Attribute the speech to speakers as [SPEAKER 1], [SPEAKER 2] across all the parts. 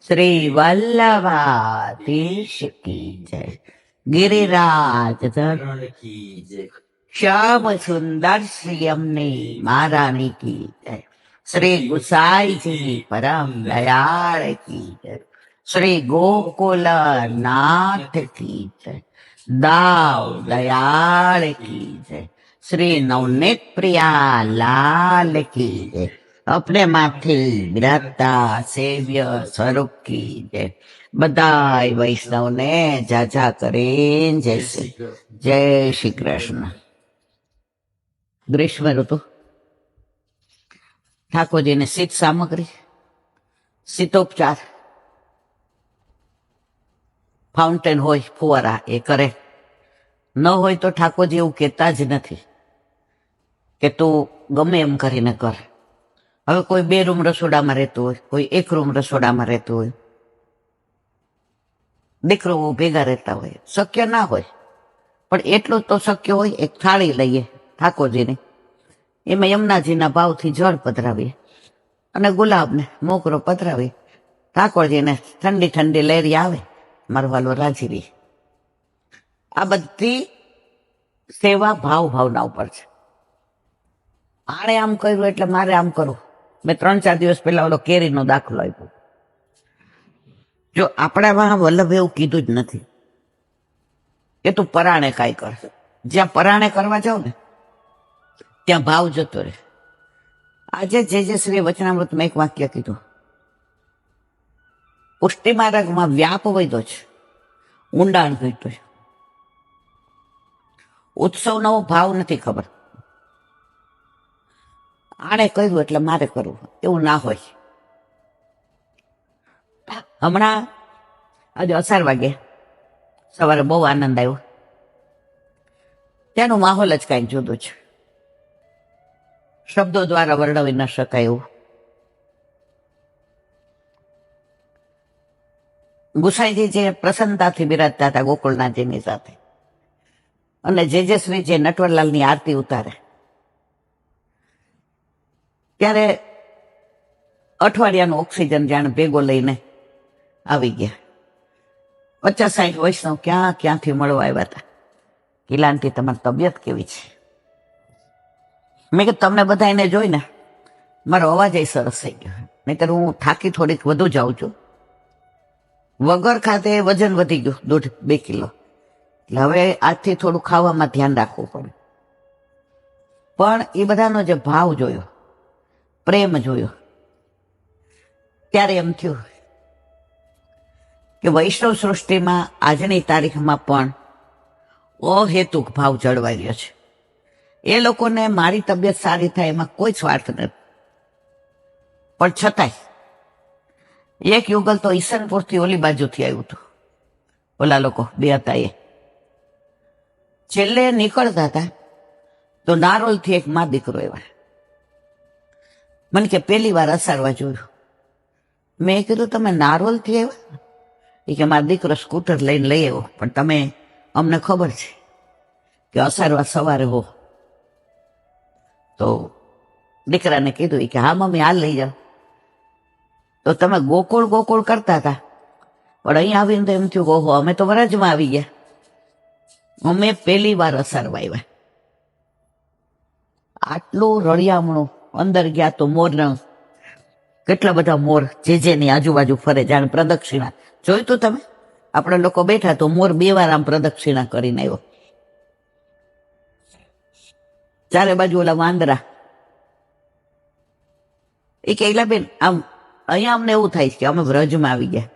[SPEAKER 1] श्री वल्लभाधीश की जय। गिरिराज धरण की जय। श्याम सुंदर श्री महारानी की जय। श्री गुसाई जी परम दयाल की जय। श्री गोकुल नाथ की जय। दाव दयाल की जय। श्री नवनीत प्रिया लाल की जय। अपने माथे विराजता सेव्य स्वरूप की जय। बधाई वैष्णव ने जाजा करें जय श्री कृष्ण। ग्रीष्म ऋतु ठाकुरजी ने शीत सामग्री शीतोपचार फाउंटेन होय फुवारा ए करे न होय तो ठाकुरजी એવું કહેતા જ નથી કે તું ગમે એમ કરીને કર। હવે કોઈ 2 રૂમ રસોડામાં રહેતું હોય, કોઈ 1 રૂમ રસોડામાં રહેતું હોય, દીકરો ભેગા રહેતા હોય, શક્ય ના હોય પણ એટલું તો શક્ય હોય એક થાળી લઈએ ઠાકોરજીની, એમાં યમુનાજીના ભાવથી જળ પધરાવીએ અને ગુલાબને મોગરો પધરાવીએ, ઠાકોરજીને ઠંડી ઠંડી લહેરી આવે મારો વાલો રાજી રહે। આ બધી સેવા ભાવ ભાવના ઉપર છે। આણે આમ કર્યું એટલે મારે આમ કરવું। મેં 3-4 દિવસ પહેલા ઓલો કેરીનો દાખલો આપ્યો। જો આપણામાં વલ્લભ એવું કીધું જ નથી કે તું પરાણે કાંઈ કર। જ્યાં પરાણે કરવા જાવ ને ત્યાં ભાવ જતો રહે। આજે જે શ્રી વચનામૃતમાં એક વાક્ય કીધું, પુષ્ટિ માર્ગમાં વ્યાપ વધ્યો છે, ઊંડાણ ઘટ્યું છે। ઉત્સવનો ભાવ નથી ખબર। આણે કર્યું એટલે મારે કરવું એવું ના હોય। હમણાં આજે અસાર વાગે સવારે બહુ આનંદ આવ્યો, ત્યાંનો માહોલ જ કાંઈક જુદો છે, શબ્દો દ્વારા વર્ણવી ન શકાય એવું। ગુસાઈજી જે પ્રસન્નતાથી બિરાજતા હતા ગોકુળનાથજીની સાથે, અને જે શ્રી જે નટવરલાલની આરતી ઉતારે ત્યારે અઠવાડિયાનો ઓક્સિજન જાણે ભેગો લઈને આવી ગયા। 50-60 વૈષ્ણવ ક્યાંથી મળવા આવ્યા હતા। કિલાંટી તમારી તબિયત કેવી છે? મેં કીધું તમને બધાને જોઈને મારો અવાજ સરસ થઈ ગયો, નહીતર હું થાકી થોડીક વધુ જાઉં છું। વગર ખાતે વજન વધી ગયું 1.5-2 કિલો, એટલે હવે આજથી થોડું ખાવામાં ધ્યાન રાખવું પડે। પણ એ બધાનો જે ભાવ જોયો, પ્રેમ જોયો, ત્યારે એમ થયું કે વૈષ્ણવ સૃષ્ટિમાં આજની તારીખમાં પણ અહેતુક ભાવ જળવાઈ રહ્યો છે। એ લોકોને મારી તબિયત સારી થાય એમાં કોઈ સ્વાર્થ નથી, પણ છતાંય એક યુગલ તો ઈસનપુરથી ઓલી બાજુથી આવ્યું હતું, ઓલા લોકો 2 હતા એ। છેલ્લે નીકળતા હતા તો નારોલથી એક મા દીકરો આવ્યા, મને કે પહેલી વાર અસારવા જોયું। મેં કીધું તમે નારોલથી આવ્યા? એ કે મારો દીકરો સ્કૂટર લઈને લઈ આવ્યો, પણ તમે અમને ખબર છે કે અસારવા સવારે હો। તો દીકરાને કીધું કે હા મમ્મી હાલ લઈ જાઓ। તો તમે ગોકુળ કરતા હતા, પણ અહીં આવીને તો એમ થયું ઓહો અમે તો વરજમાં આવી ગયા, અમે પહેલી વાર અસારવા આવ્યા। આટલું રળિયામણું અંદર ગયા તો મોરના કેટલા બધા મોર જેની આજુબાજુ ફરે, જાણે પ્રદક્ષિણા જોયું તું તમે? આપણે લોકો બેઠા તો મોર 2 વાર આમ પ્રદક્ષિણા કરીને આવ્યો, ચારે બાજુ ઓલા વાંદરા। એ કહેલા બેન આમ અહીંયા અમને એવું થાય છે કે અમે વ્રજમાં આવી ગયા।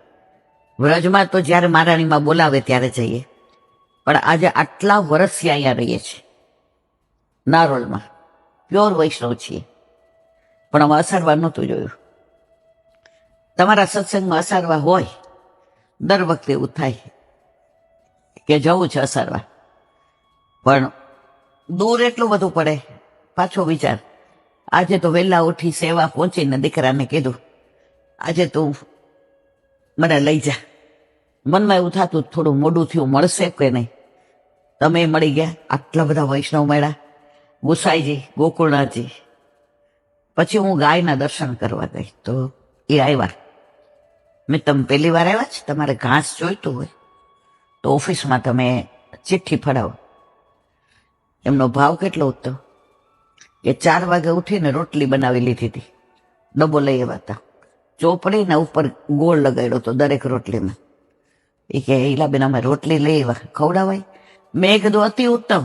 [SPEAKER 1] વ્રજમાં તો જ્યારે મહારાણીમાં બોલાવે ત્યારે જઈએ, પણ આજે આટલા વર્ષથી અહીંયા રહીએ છીએ નારોલમાં, પ્યોર વૈષ્ણવ છીએ, પણ અમે અસારવા નહોતું જોયું। તમારા સત્સંગમાં અસારવા હોય દર વખતે એવું થાય કે જવું છે અસારવા, પણ દૂર એટલું બધું પડે। પાછો વિચાર, આજે તો વહેલા ઉઠી સેવા પહોંચીને દીકરાને કીધું આજે તું મને લઈ જા। મનમાં એવું થતું થોડું મોડું થયું, મળશે કે નહીં, તમે મળી ગયા, આટલા બધા વૈષ્ણવ મળ્યા, ગુસાઈજી ગોકુળનાથજી। પછી હું ગાયના દર્શન કરવા ગઈ તો એ આવ્યા, મેં તમે પહેલી વાર આવ્યા છે, તમારે ઘાસ જોઈતું હોય તો ઓફિસમાં તમે ચિઠ્ઠી ફડાવો. એમનો ભાવ કેટલો ઉઠતો કે 4 વાગે ઉઠીને રોટલી બનાવી લીધી હતી, ડબ્બો લઈ આવ્યા હતા, ચોપડીને ઉપર ગોળ લગાડ્યો હતો દરેક રોટલીમાં. એ કે ઈલાબેન અમે રોટલી લઈ આવ્યા, ખવડાવાય? મેં કીધું અતિ ઉત્તમ.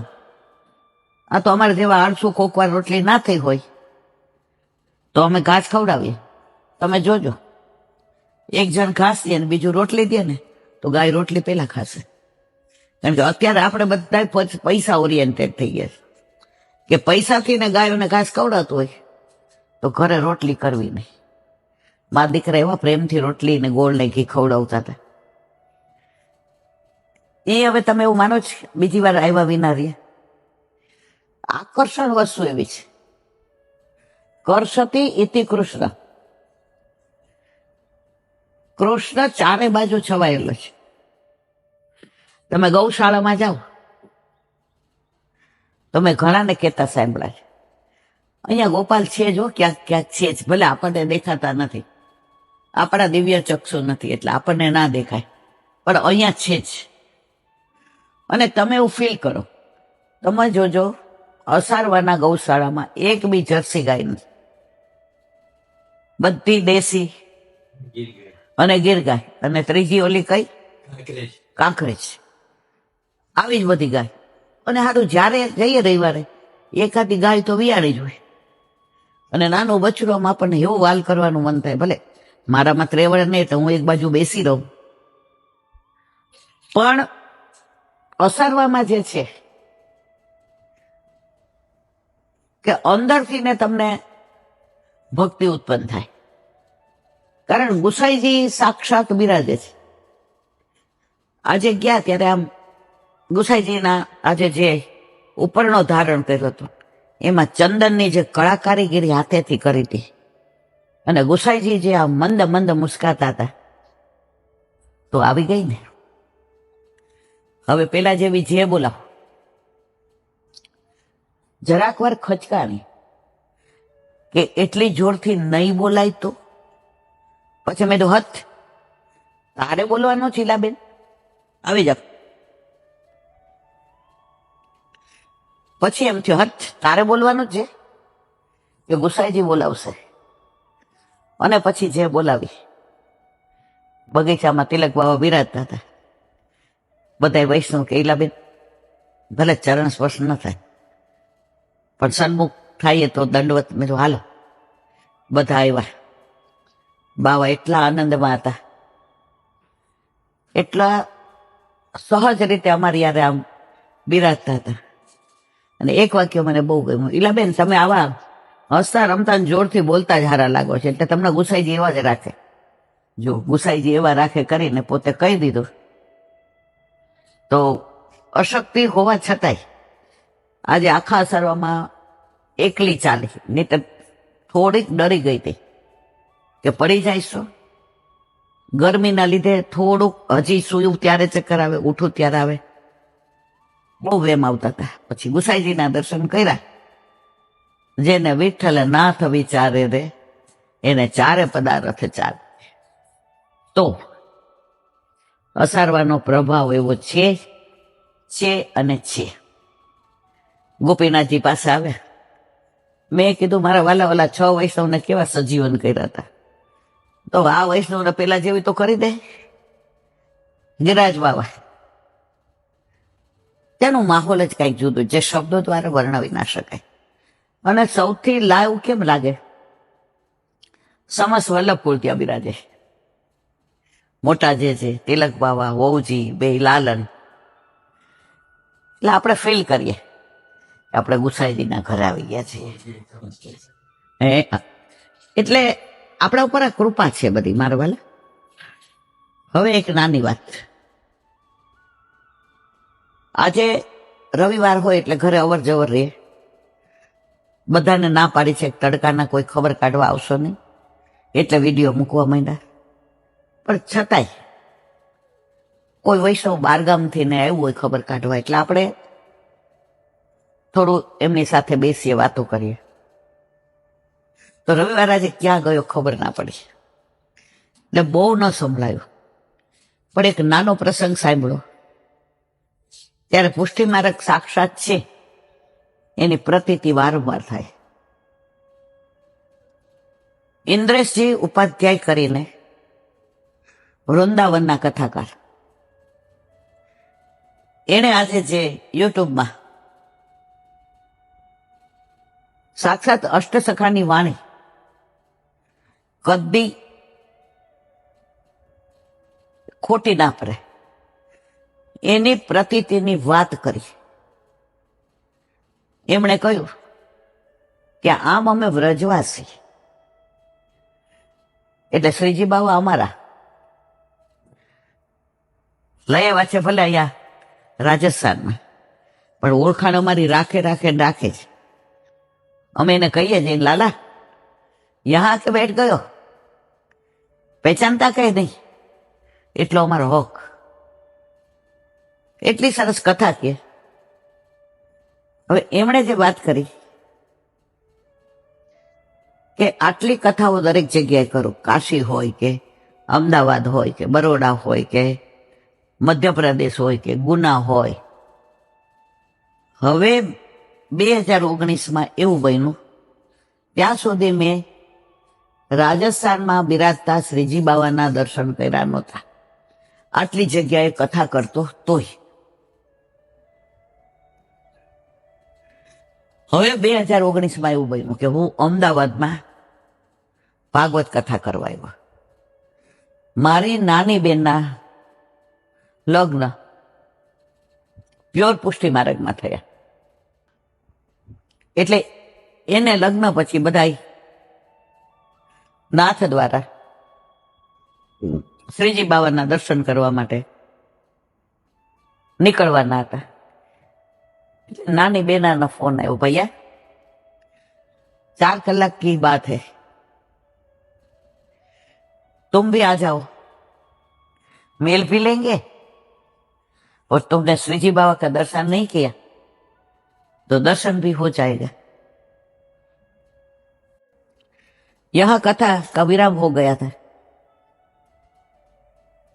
[SPEAKER 1] આ તો અમારે જેવા આળસુ કોકવાર રોટલી ના થઈ હોય તો અમે ઘાસ ખવડાવીએ. તમે જોજો, એક જણ ઘાસ દે ને બીજું રોટલી દે ને તો ગાય રોટલી પેલા ખાશે. કારણ કે અત્યારે આપણે બધા પૈસા ઓરિએન્ટેડ થઈ ગયા છે કે પૈસાથી ને ગાયોને ઘાસ ખવડાતું હોય તો ઘરે રોટલી કરવી નહીં. મારા દીકરા એવા પ્રેમથી રોટલી ને ગોળ ને ઘી ખવડાવતા હતા. એ હવે તમે એવું માનો છો બીજી વાર આવ્યા વિના રહે? આકર્ષણ વસ્તુ એવી છે, કર્ષતી ઇતિ કૃષ્ણ. કૃષ્ણ ચારે બાજુ છવાયેલો છે. તમે ગૌશાળામાં જાઓ, તમે ઘણાને કહેતા સાંભળ્યા છે અહીંયા ગોપાલ છે જો ક્યાંક ક્યાંક છે જ, ભલે આપણને દેખાતા નથી, આપણા દિવ્ય ચક્ષુ નથી એટલે આપણને ના દેખાય, પણ અહીંયા છે જ. અને તમે એવું ફીલ કરો, તમે જોજો અસારવાના ગૌશાળામાં એક બી જર્સી ગાય નથી, બધી દેશી અને ગીર ગાય, અને ત્રીજી ઓલી કઈ કાંકરેજ, આવી જ બધી ગાય. અને સારું જયારે જઈએ રવિવારે એકાદી ગાય તો વિયાળી જ હોય, અને નાનું બછડું આપણને એવું વાલ કરવાનું મન થાય. ભલે મારામાં ત્રેવડ નહીં તો હું એક બાજુ બેસી રહું, પણ અસારવામાં જે છે કે અંદરથી ને તમને ભક્તિ ઉત્પન્ન થાય. કારણ ગુસાઈજી સાક્ષાત બિરાજે છે. આજે ગયા ત્યારે આમ ગુસાઈજીના આજે જે ઉપરનો ધારણ કર્યો હતો એમાં ચંદનની જે કળાકારીગીરી હાથેથી કરી હતી, અને ગુસાઈજી જે આ મંદ મંદ મુસ્કાતા હતા તો આવી ગઈ ને. હવે પેલા જેવી જે બોલાવો, જરાક વાર ખચકાણી કે એટલી જોરથી નહીં બોલાય તો પછી મેં તો હથ તારે બોલવાનો છે ઈલાબેન, આવી જાવ. પછી એમ થયું હથ તારે બોલવાનું છે કે ગુસાઈજી બોલાવશે. અને પછી જે બોલાવી, બગીચામાં તિલક બાબા બિરાજતા હતા, બધા વૈષ્ણવ કે ઈલાબેન ભલે ચરણ સ્પર્શ ન થાય પણ સન્મુખ થાય તો દંડવત. મેં તો હાલો. બધા આવ્યા, બાવા એટલા આનંદમાં હતા, એટલા સહજ રીતે અમારી યારે આમ બિરાજતા હતા. અને એક વાક્ય મને બહુ ગમ્યું, ઈલાબેન તમે આવા હસતા રમતા જોરથી બોલતા જ હારા લાગો છે, એટલે તમને ગુસાઈજી એવા જ રાખે. જો ગુસાઈજી એવા રાખે કરીને પોતે કહી દીધું તો અશક્તિ હોવા છતાંય આજે આખા અસરવામાં એકલી ચાલી, નહીં તો થોડીક ડરી ગઈ હતી કે પડી જઈશું. ગરમીના લીધે થોડુંક હજી સૂયું ત્યારે ચક્કર આવે, ઉઠું ત્યારે આવે, બહુ વેમ આવતા હતા. પછી ગુસાઈજીના દર્શન કર્યા. જેને વિઠ્ઠલ નાથ વિચારે રે એને ચારે પદાર્થ ચાલે. તો અસારવાનો પ્રભાવ એવો છે અને છે. ગોપીનાથજી પાસે આવ્યા. મેં કીધું મારા વાલા વાલા 6 વૈષ્ણવને કેવા સજીવન કર્યા હતા, તો આ વૈષ્ણવને પેલા જેવી તો કરી દે. ગિરાજ બાવા તેનું માહોલ જ કઈક જુદું, જે શબ્દો દ્વારા વર્ણવી ના શકાય. અને સૌથી લાઈવ કેમ લાગે, સમસ વલ્લભકુળ ત્યાં બિરાજે, મોટા જે છે તિલક બાવા, વહુજી, બે લાલન. એટલે આપણે ફીલ કરીએ આપણે ગુસાઈજીના ઘરે આવી ગયા છીએ. એટલે આપણા ઉપર આ કૃપા છે બધી મારા વાલા. હવે એક નાની વાત, આજે રવિવાર હોય એટલે ઘરે અવર જવર રહે, બધાને ના પાડી છે તડકાના કોઈ ખબર કાઢવા આવશો નહીં, એટલે વિડીયો મૂકવા માંડ્યા. પણ છતાંય કોઈ વૈષ્ણવ બારગામથી ને આવ્યું હોય ખબર કાઢવા, એટલે આપણે થોડું એમની સાથે બેસીએ, વાતો કરીએ. તો રવિવાર આજે ક્યાં ગયો ખબર ના પડી. એટલે બહુ ન સંભળાયું, પણ એક નાનો પ્રસંગ સાંભળો. ત્યારે પુષ્ટિમાર્ગ સાક્ષાત છે એની પ્રતીતિ વારંવાર થાય. ઇન્દ્રેશજી ઉપાધ્યાય કરીને વૃંદાવનના કથાકાર, એણે આજે જે યુટ્યુબમાં સાક્ષાત અષ્ટસખાની વાણી કદી ખોટી ના પડે એની પ્રતીતિની વાત કરી. એમણે કહ્યું કે આમ અમે વ્રજવાસી, એટલે શ્રીજી બાવા અમારા લઈ આવ્યા છે ભલે અહીંયા રાજસ્થાનમાં, પણ ઓળખાણ અમારી રાખે જ. અમે એને કહીએ છીએ, લાલા યહાં કે બેઠ ગયો, પહેચાનતા કઈ નહીં, એટલો અમારો હક. એટલી સરસ કથા કે હવે એમણે જે વાત કરી કે આટલી કથાઓ દરેક જગ્યાએ કરો, કાશી હોય કે અમદાવાદ હોય કે બરોડા હોય કે મધ્યપ્રદેશ હોય કે ગુના હોય. હવે 2019માં એવું બન્યું, ત્યાં સુધી મેં રાજસ્થાનમાં બિરાજતા શ્રીજી બાવાના દર્શન કર્યા નહોતા. આટલી જગ્યાએ કથા કરતો તોય હવે 2019માં એવું બન્યું કે હું અમદાવાદમાં ભાગવત કથા કરવા આવ્યો. મારી નાની બેનના લગ્ન પ્યોર પુષ્ટિ માર્ગમાં થયા, એટલે એને લગ્ન પછી બધાય નાથ દ્વારા શ્રીજી બાવાના દર્શન કરવા માટે નીકળવાના હતા. नानी बेना ना फोन आयो, भैया 4 कलाक की बात है, तुम भी आ जाओ, मेल भी लेंगे और तुमने श्रीजी बाबा का दर्शन नहीं किया तो दर्शन भी हो जाएगा. यह कथा का विराम हो गया था.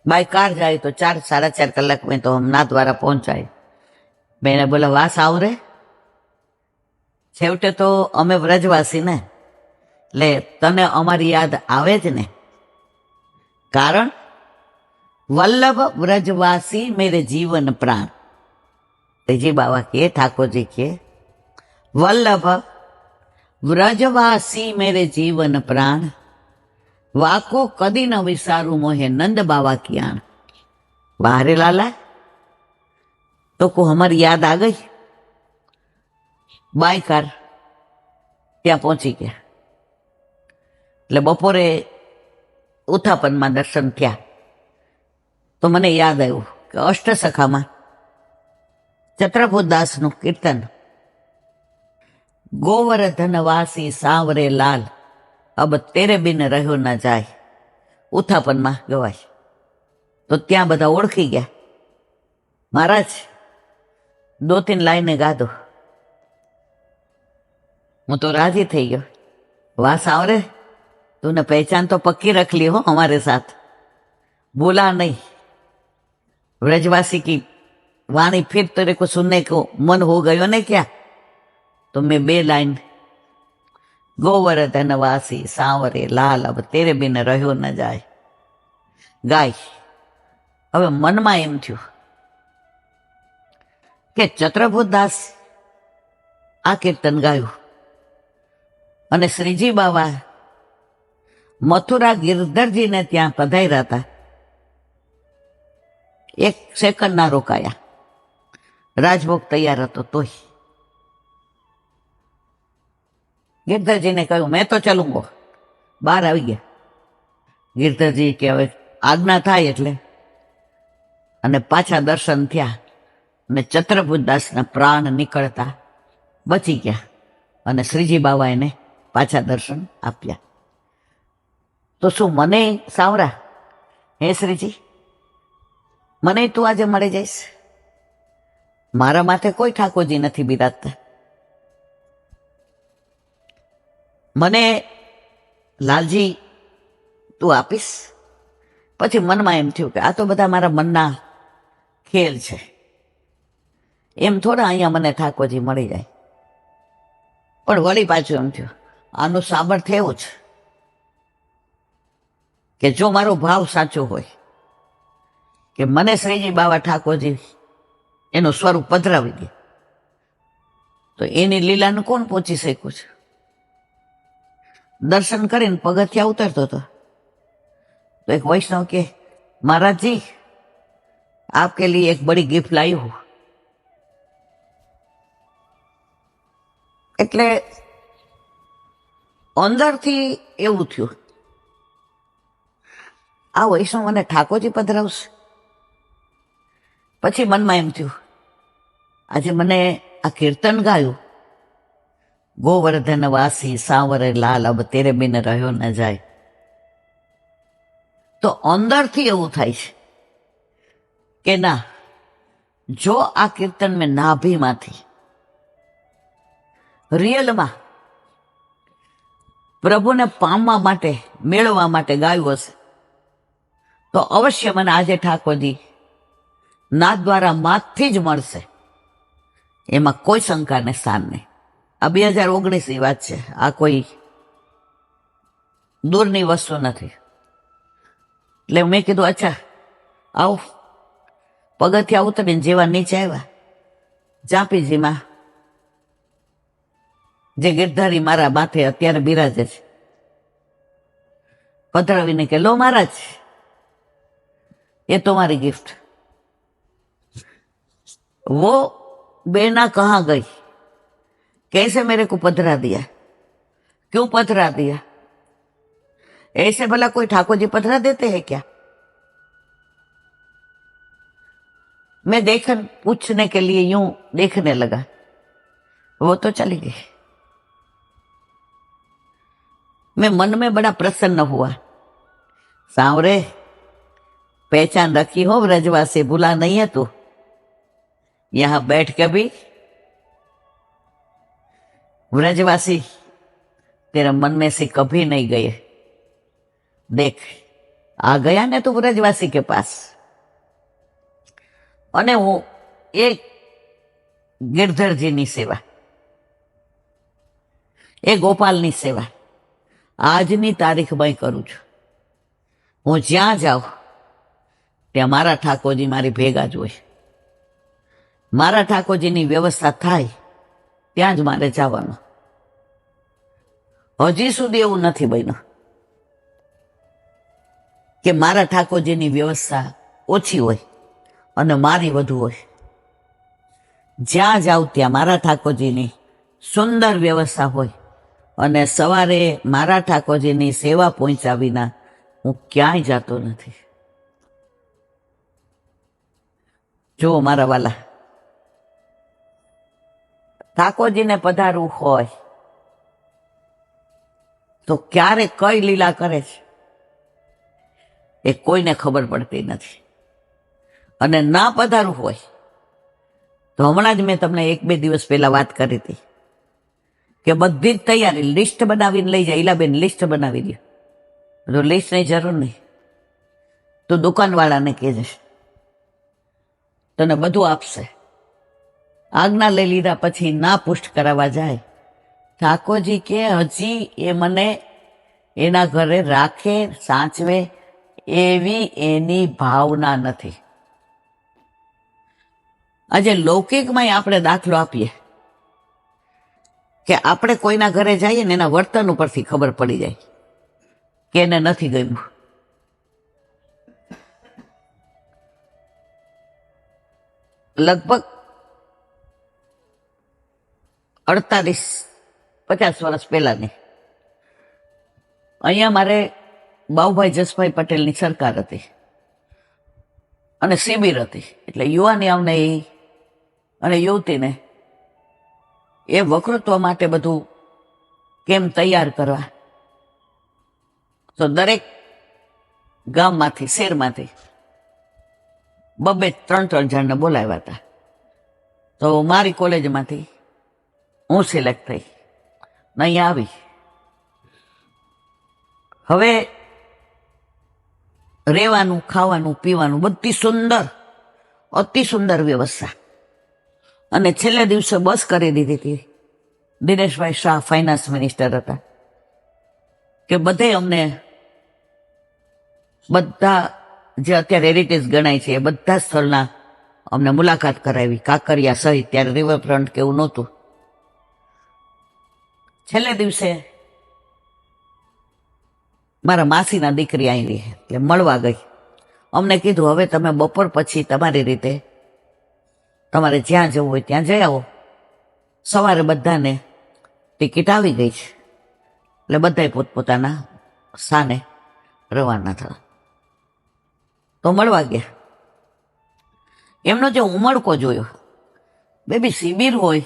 [SPEAKER 1] बाय कार जाए तो 4-4.5 कलाक में तो हम नाथ द्वारा पहुंच जाए. मैंने बोला वास आव रे, छेवटे तो अमे व्रजवासी ने, ले तने अमारी याद आवे ज ने, कारण वल्लभ व्रजवासी मेरे जीवन प्राण. तेजी बाबा के ठाकुर जी के वल्लभ व्रजवासी मेरे जीवन प्राण, वाको कदी न विसारू मोहे नंद बाबा की आण. बाहरे लाला तो को हमारी याद आ गई. बाय कार ત્યાં પહોંચી ગયા. એટલે બપોરે ઉથાપનમાં દર્શન થયા તો મને યાદ આવ્યું કે અષ્ટસખામાં ચત્રભુદાસનું કીર્તન, गोवर्धन वासी सांवरे लाल अब तेरे बिन રહ્યો ના જાય, ઉથાપનમાં ગવાય. તો ત્યાં બધા ઓળખી ગયા. महाराज 2-3 लाइनें गा दो. હું તો राजी थी गयो. वाह सांवरे, तूने पहचान तो पक्की रख ली हो हमारे साथ, बोला नहीं. व्रजवासी की वाणी फिर तेरे को सुनने को मन हो गयो ने क्या? तो मैं 2 लाइन, गोवर्धन वासी सांवरे लाल अब तेरे बिन રહ્યો ન જાય, ગાય. હવે મનમાં એમ થયું કે ચત્રભુદાસ આ કીર્તન ગાયું અને શ્રીજી બાવા મથુરા ગિરધરજીને ત્યાં પધાર્યા હતા. 1 સેકન્ડ ના રોકાયા, રાજભોગ તૈયાર હતો તોય. गिरधरजी કહ્યું મેં તો ચલુંગો. બહાર આવી ગયા. ગિરધરજી કે હવે આજ્ઞા થાય એટલે, અને પાછા દર્શન થયા અને ચત્રભુદાસના પ્રાણ નીકળતા બચી ગયા અને શ્રીજી બાવા એને પાછા દર્શન આપ્યા. તો શું મને સાવરા, હે શ્રીજી, મને તું આજે મળી જઈશ? મારા માથે કોઈ ઠાકોરજી નથી બિરાજતા. મને લાલજી તું આપીશ? પછી મનમાં એમ થયું કે આ તો બધા મારા મનના ખેલ છે, એમ થોડા અહીંયા મને ઠાકોરજી મળી જાય. પણ વળી પાછું એમ થયું આનું સામર્થ્ય એવું છે કે જો મારો ભાવ સાચો હોય કે મને શ્રીજી બાવા ઠાકોરજી એનું સ્વરૂપ પધરાવી દે, તો એની લીલાને કોણ પહોંચી શક્યું છે? દર્શન કરીને પગથિયા ઉતરતો હતો तो एक वैष्णव के महाराज जी आपके लिए एक बड़ी गिफ्ट लाई हूं. એટલે અંદરથી એવું થયું આ વૈષ્ણવ મને ઠાકોરજી પધરાવશે. પછી મનમાં એમ થયું આજે મને આ કીર્તન ગાયું, ગોવર્ધન વાસી સાવરે લાલ અબ તેરે બિન રહ્યો ન જાય. તો અંદરથી એવું થાય છે કે ના, જો આ કીર્તન મેં નાભીમાંથી રિયલમાં પ્રભુને પામવા માટે, મેળવવા માટે ગાયું હશે, તો અવશ્ય મને આજે ઠાકોરજી નાદ દ્વારા માથથી જ મળશે, એમાં કોઈ શંકાને સ્થાન નહીં. આ 2019ની વાત છે, આ કોઈ દૂરની વસ્તુ નથી. એટલે મેં કીધું અચ્છા આવો. પગથિયા ઉતરીને જેવા નીચે આવ્યા, જાપીજીમાં જે ગિરધારી મારા માથે અત્યારે બિરાજે છે, પધરાવીને કે લો મહારાજ ये तुम्हारी गिफ्ट. वो बेना कहाँ गई, कैसे मेरे को पधरा दिया, क्यों पधरा दिया? ऐसे भला कोई ठाकुर जी पधरा देते हैं क्या? मैं देखन पूछने के लिए यूं देखने लगा, वो तो चली गई. मैं मन में बड़ा प्रसन्न हुआ. सांवरे पहचान रखी हो ब्रजवासी, भूला नहीं है तू. यहां बैठ के भी ब्रजवासी तेरे मन में से कभी नहीं गए. देख आ गया ने तू ब्रजवासी के पास. અને હું એક ગિરધરજીની સેવા, એ ગોપાલની સેવા આજની તારીખમાં કરું છું. હું જ્યાં જાઉં ત્યાં મારા ઠાકોરજી મારી ભેગા જ હોય. મારા ઠાકોરજીની વ્યવસ્થા થાય ત્યાં જ મારે જવાનું. હજી સુધી એવું નથી બન્યું કે મારા ઠાકોરજીની વ્યવસ્થા ઓછી હોય અને મારી વધુ હોય. જ્યાં જાઉં ત્યાં મારા ઠાકોરજીની સુંદર વ્યવસ્થા હોય અને સવારે મારા ઠાકોરજીની સેવા પહોંચ્યા વિના હું ક્યાંય જતો નથી. જો મારા વાલા, ઠાકોરજીને પધારવું હોય તો ક્યારે કઈ લીલા કરે છે એ કોઈને ખબર પડતી નથી. અને ના પધારવું હોય તો હમણાં જ મેં તમને 1-2 દિવસ પહેલા વાત કરી હતી કે બધી જ તૈયારી લિસ્ટ બનાવીને લઈ જાય. ઈલાબેન લિસ્ટ બનાવી દે. તો લિસ્ટની જરૂર નહીં, તો દુકાનવાળાને કહેજે, તને બધું આપશે. આજ્ઞા લઈ લીધા પછી ના પુષ્ટ કરાવવા જાય, ઠાકોરજી કે હજી એ મને એના ઘરે રાખે, સાચવે એવી એની ભાવના નથી. આજે લૌકિકમાં આપણે દાખલો આપીએ કે આપણે કોઈના ઘરે જઈએ ને એના વર્તન ઉપરથી ખબર પડી જાય કે એને નથી ગમ્યું. લગભગ 48-50 વર્ષ પહેલાની અહીંયા મારે બાઉભાઈ જસભાઈ પટેલની સરકાર હતી અને શિબિર હતી. એટલે યુવાનીઓને અને યુવતીને એ વકૃત્વ માટે બધું કેમ તૈયાર કરવા, તો દરેક ગામમાંથી, શહેરમાંથી 2-3 જણને બોલાવ્યા હતા. તો મારી કોલેજમાંથી હું સિલેક્ટ થઈ ને અહીંયા આવી. હવે રહેવાનું, ખાવાનું, પીવાનું બધી સુંદર, અતિ સુંદર વ્યવસ્થા. અને છેલ્લે દિવસે બસ કરી દીધી હતી. દિનેશભાઈ શાહ ફાઇનાન્સ મિનિસ્ટર હતા કે બધે અમને બધા જે અત્યારે હેરિટેજ ગણાય છે એ બધા સ્થળના અમને મુલાકાત કરાવી, કાંકરિયા સહિત. ત્યારે રિવરફ્રન્ટ કે એવું નહોતું. છેલ્લે દિવસે મારા માસીના દીકરી આવી એટલે મળવા ગઈ. અમને કીધું હવે તમે બપોર પછી તમારી રીતે તમારે જ્યાં જવું હોય ત્યાં જઈ આવો. સવારે બધાને ટિકિટ આવી ગઈ છે એટલે બધાએ પોતપોતાના સ્થાને રવાના થયા. તો મળવા ગયા. એમનો જે ઉમળકો જોયો, બેબી શિબિર હોય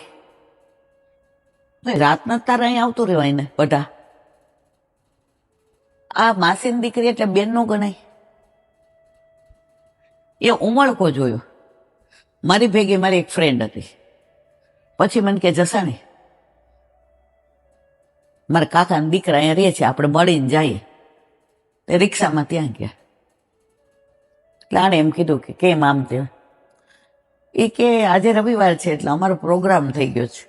[SPEAKER 1] રાતના તારા અહીં આવતું રહેવાય ને બધા. આ માસીની દીકરી એટલે બેન નો ગણાય. એ ઉમળકો જોયો. મારી ભેગી મારી એક ફ્રેન્ડ હતી. પછી મને કે જસાણી મારા કાકાના દીકરા અહીંયા રહે છે, આપણે મળીને જઈએ. તે રિક્ષામાં ત્યાં ગયા. એટલે આણે એમ કીધું કે કેમ આમ તે. એ કે આજે રવિવાર છે એટલે અમારો પ્રોગ્રામ થઈ ગયો છે.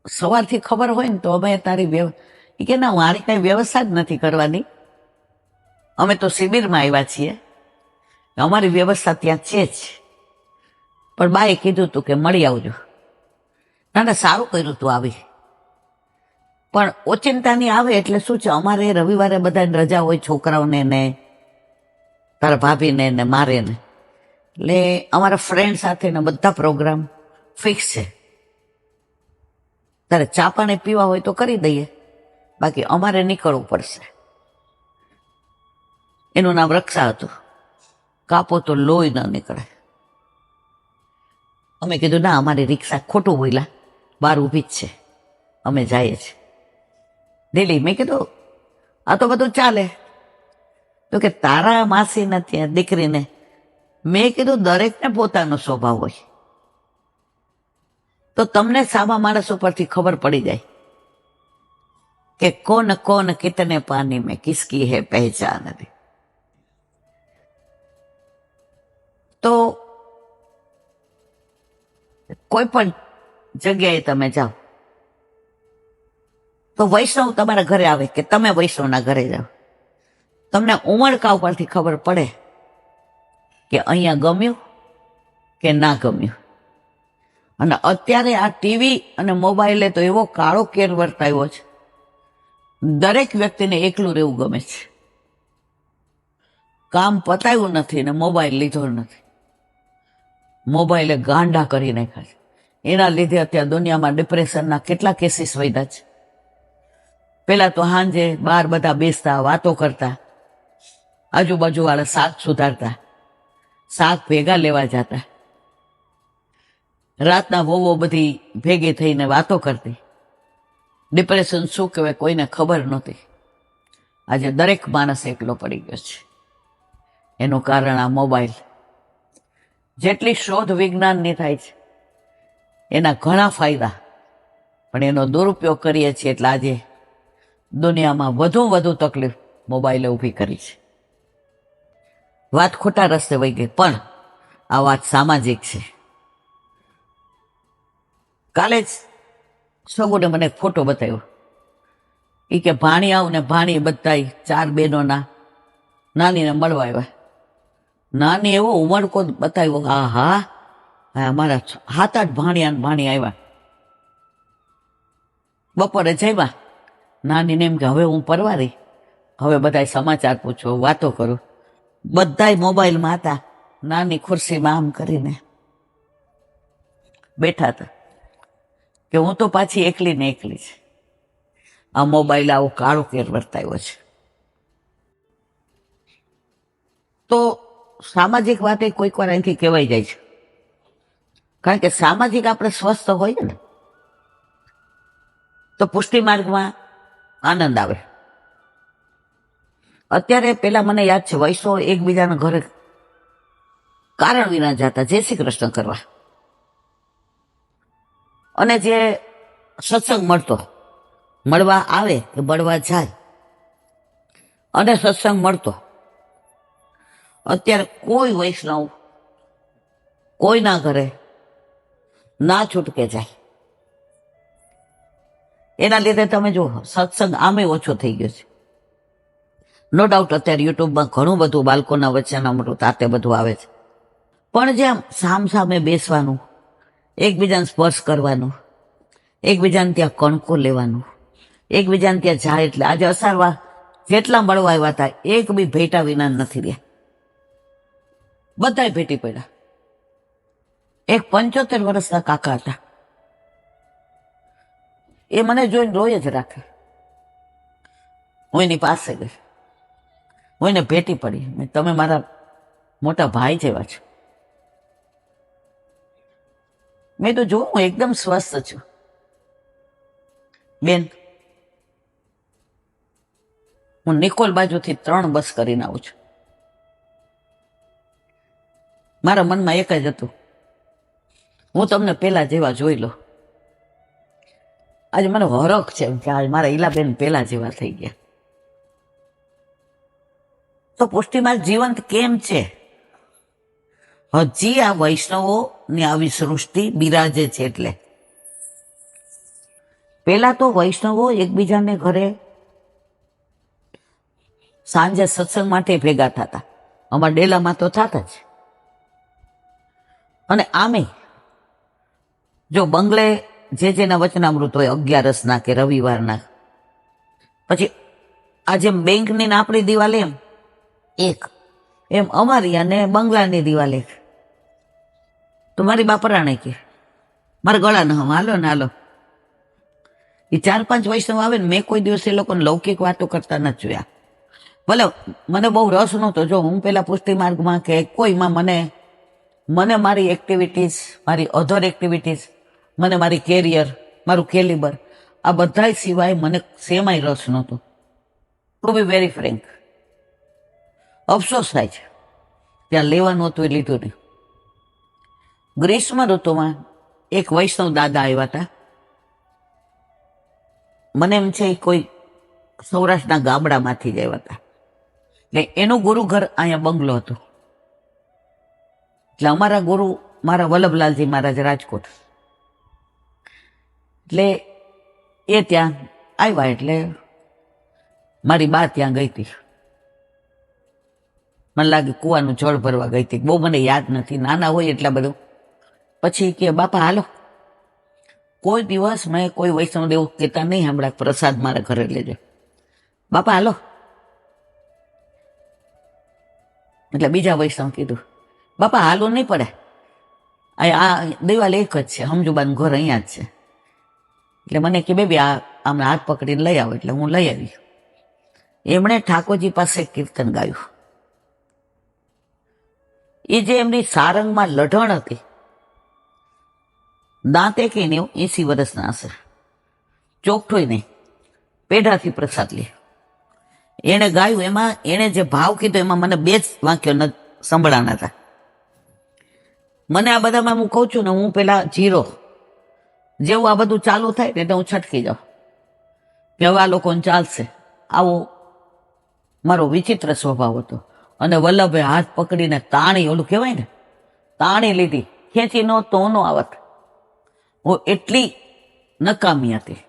[SPEAKER 1] સવારથી ખબર હોય ને તો અમે તારી એ કે ના મારી કઈ વ્યવસ્થા જ નથી કરવાની, અમે તો શિબિરમાં આવ્યા છીએ, અમારી વ્યવસ્થા ત્યાં છે જ. પણ બાએ કીધું તું કે મળી આવજો. ના ના સારું કર્યું તું આવી. પણ ઓચિંતાની આવે એટલે શું છે, અમારે રવિવારે બધાને રજા હોય, છોકરાઓને ને તારા ભાભીને ને મારે ને. એટલે અમારા ફ્રેન્ડ સાથે ને બધા પ્રોગ્રામ ફિક્સ છે. તારે ચા પાણી પીવા હોય તો કરી દઈએ, બાકી અમારે નીકળવું પડશે. એનું નામ રક્ષા હતું. કાપો તો લોહી ન નીકળે. અમે કીધું ના અમારી રિક્ષા ખોટું બોલ્યા, બહાર ઊભી જ છે, અમે જઈએ છીએ દિલ્હી. મેં કીધું આ તો બધું ચાલે. તો કે તારા માસીને ત્યાં દીકરીને. મેં કીધું દરેકને પોતાનો સ્વભાવ હોય. તો તમને સામા માણસ ઉપરથી ખબર પડી જાય કે કોન કોન કિતને પાની મેં કિસકી હે પહેચાન હતી. તો કોઈ પણ જગ્યાએ તમે જાઓ તો વૈષ્ણવ તમારા ઘરે આવે કે તમે વૈષ્ણવના ઘરે જાઓ, તમને ઉમળકા ઉપરથી ખબર પડે કે અહીંયા ગમ્યું કે ના ગમ્યું. અને અત્યારે આ ટીવી અને મોબાઈલે તો એવો કાળો કેર વર્તાયો છે, દરેક વ્યક્તિને એકલું રહેવું ગમે છે. કામ પતાવ્યું નથી ને મોબાઈલ લીધો નથી. મોબાઈલે ગાંડા કરી નાખ્યા છે. એના લીધે અત્યારે દુનિયામાં ડિપ્રેશનના કેટલા કેસીસ વધ્યા છે. પેલા તો સાંજે બહાર બધા બેસતા, વાતો કરતા, આજુબાજુ વાળા શાક સુધારતા, શાક ભેગા લેવા જતા, રાતના વહુઓ બધી ભેગી થઈને વાતો કરતી. ડિપ્રેશન શું કહેવાય કોઈને ખબર નહોતી. આજે દરેક માણસ એકલો પડી ગયો છે. એનું કારણ આ મોબાઈલ. જેટલી શોધ વિજ્ઞાનની થાય છે એના ઘણા ફાયદા, પણ એનો દુરુપયોગ કરીએ છીએ એટલે આજે દુનિયામાં વધુ તકલીફ મોબાઈલે ઊભી કરી છે. વાત ખોટા રસ્તે વહી ગઈ, પણ આ વાત સામાજિક છે. કાલે જ સગુને મને એક ફોટો બતાવ્યો. એ કે ભાણી આવ ને ભાણી બધા 4 બહેનોના નાનીને મળવા આવ્યા. નાની એવો ઉમળકો બતાવ્યો. હા હા અમારા 7-8 ભાણિયા ભાણી આવ્યા. બપોરે જમ્યા. નાનીને એમ કે હવે હું પરવારી, હવે બધા સમાચાર પૂછો, વાતો કરું. બધાય મોબાઈલમાં હતા. નાની ખુરશીમાં આમ કરીને બેઠા હતા કે હું તો પાછી એકલી ને એકલી છે. આ મોબાઈલ આવો કાળો કેર વર્તાયો છે. તો સામાજિક વાત એ કોઈક વાર અહીંથી કહેવાય જાય છે. કારણ કે સામાજિક આપણે સ્વસ્થ હોઈએ ને તો પુષ્ટિ માર્ગમાં આનંદ આવે. અત્યારે પેલા મને યાદ છે વૈષ્ણવ એકબીજાના ઘરે કારણ વિના જતા જય શ્રી કૃષ્ણ કરવા, અને જે સત્સંગ મળતો, મળવા આવે કે મળવા જાય, અને સત્સંગ મળતો. અત્યારે કોઈ વૈષ્ણવ કોઈના ઘરે ના છૂટકે જાય. એના લીધે તમે જુઓ સત્સંગ આમે ઓછો થઈ ગયો છે. નો ડાઉટ અત્યારે યુટ્યુબમાં ઘણું બધું બાળકોના વચનામૃત આતે બધું આવે છે, પણ જેમ સામે બેસવાનું, એકબીજાને સ્પર્શ કરવાનું, એકબીજાને ત્યાં કણકો લેવાનું, એકબીજાને ત્યાં જાય એટલે આજે અસારવા જેટલા મળવા આવ્યા હતા એક બી ભેટા વિના નથી રહ્યા, બધાય ભેટી પડ્યા. એક 75 વર્ષના કાકા હતા, એ મને જોઈને રોય જ રાખે. હું એની પાસે ગઈ, હું એને ભેટી પડી, તમે મારા મોટા ભાઈ જેવા છો. મેં તો જો હું એકદમ સ્વસ્થ છું બેન, હું નિકોલ બાજુથી 3 બસ કરીને આવું છું. મારા મનમાં એક જ હતું, હું તમને પેલા જેવા જોઈ લો. આજે મને હરખ છે કે આજે મારા ઈલાબેન પેલા જેવા થઈ ગયા. તો પુષ્ટિમાર્ગ જીવંત કેમ છે? હજી આ વૈષ્ણવો ની આવી સૃષ્ટિ બિરાજે છે. એટલે પેલા તો વૈષ્ણવો એકબીજાને ઘરે સાંજે સત્સંગ માટે ભેગા થતા, અમારા ડેલામાં તો થતા જ. અને આમે જો બંગલે જેના વચનામૃત હોય 11 કે રવિવારના, પછી આ જેમ બેંકની આપણી દિવાલ એક, એમ અમારી અને બંગલાની દિવાલ એક. તો મારી બાપરાણે કે મારા ગળા ન હાલો ને હાલો. એ 4-5 વૈષ્ણવ આવે ને, મેં કોઈ દિવસ એ લોકોને લૌકિક વાતો કરતા નથી જોયા. ભલે મને બહુ રસ નહોતો, જો હું પેલા પુષ્ટિ માર્ગમાં કે કોઈમાં મને મારી એક્ટિવિટીઝ, મારી અધર એક્ટિવિટીઝ, મને મારી કેરિયર, મારું કેલિબર, આ બધા સિવાય મને સેમાય રસ નહોતો. ટુ બી વેરી ફ્રેન્ક, અફસોસ થાય છે ત્યાં લેવાનું હતું એ લીધું નહીં. ગ્રીષ્મ ઋતુમાં એક વૈષ્ણવ દાદા આવ્યા હતા. મને એમ છે કોઈ સૌરાષ્ટ્રના ગામડામાંથી જ આવ્યા હતા. એટલે એનું ગુરુ ઘર અહીંયા બંગલો હતો. એટલે અમારા ગુરુ મારા વલ્લભલાલજી મહારાજ રાજકોટ, એટલે એ ત્યાં આવ્યા. એટલે મારી બા ત્યાં ગઈ હતી, મને લાગે કુવાનું જળ ભરવા ગઈ હતી, બહુ મને યાદ નથી, નાના હોય એટલા બધું. પછી કે બાપા હાલો. કોઈ દિવસ મેં કોઈ વૈષ્ણવ દેવ કહેતા નહીં હમણાં પ્રસાદ મારા ઘરે લેજો, બાપા હાલો. એટલે બીજા વૈષ્ણવ કીધું બાપા હાલો નહીં પડે, આ દિવાલ એક જ છે, સમજુબાનું ઘર અહીંયા જ છે. એટલે મને કે બેબી આમને હાથ પકડીને લઈ આવો. એટલે હું લઈ આવી. એમણે ઠાકોરજી પાસે કીર્તન ગાયું. એ જે એમની સારંગમાં લઢણ હતી, દાંતે કે નહીં, 80 વર્ષના હશે, ચોકઠોય નહીં, પેઢાથી પ્રસાદ લે. એને ગાયું, એમાં એને જે ભાવ કીધો એમાં મને 2 વાક્યો સંભળાના હતા. મને આ બધામાં હું કહું છું ને, હું પેલા જીરો જેવું આ બધું ચાલુ થાય ને એટલે હું છટકી જાઉં કે હવે આ લોકોને ચાલશે. આવો મારો વિચિત્ર સ્વભાવ હતો. અને વલ્લભે હાથ પકડીને તાણી, ઓલું કહેવાય ને, તાણી લીધી, ખેંચી તો નો આવત. હું એટલી નકામી હતી.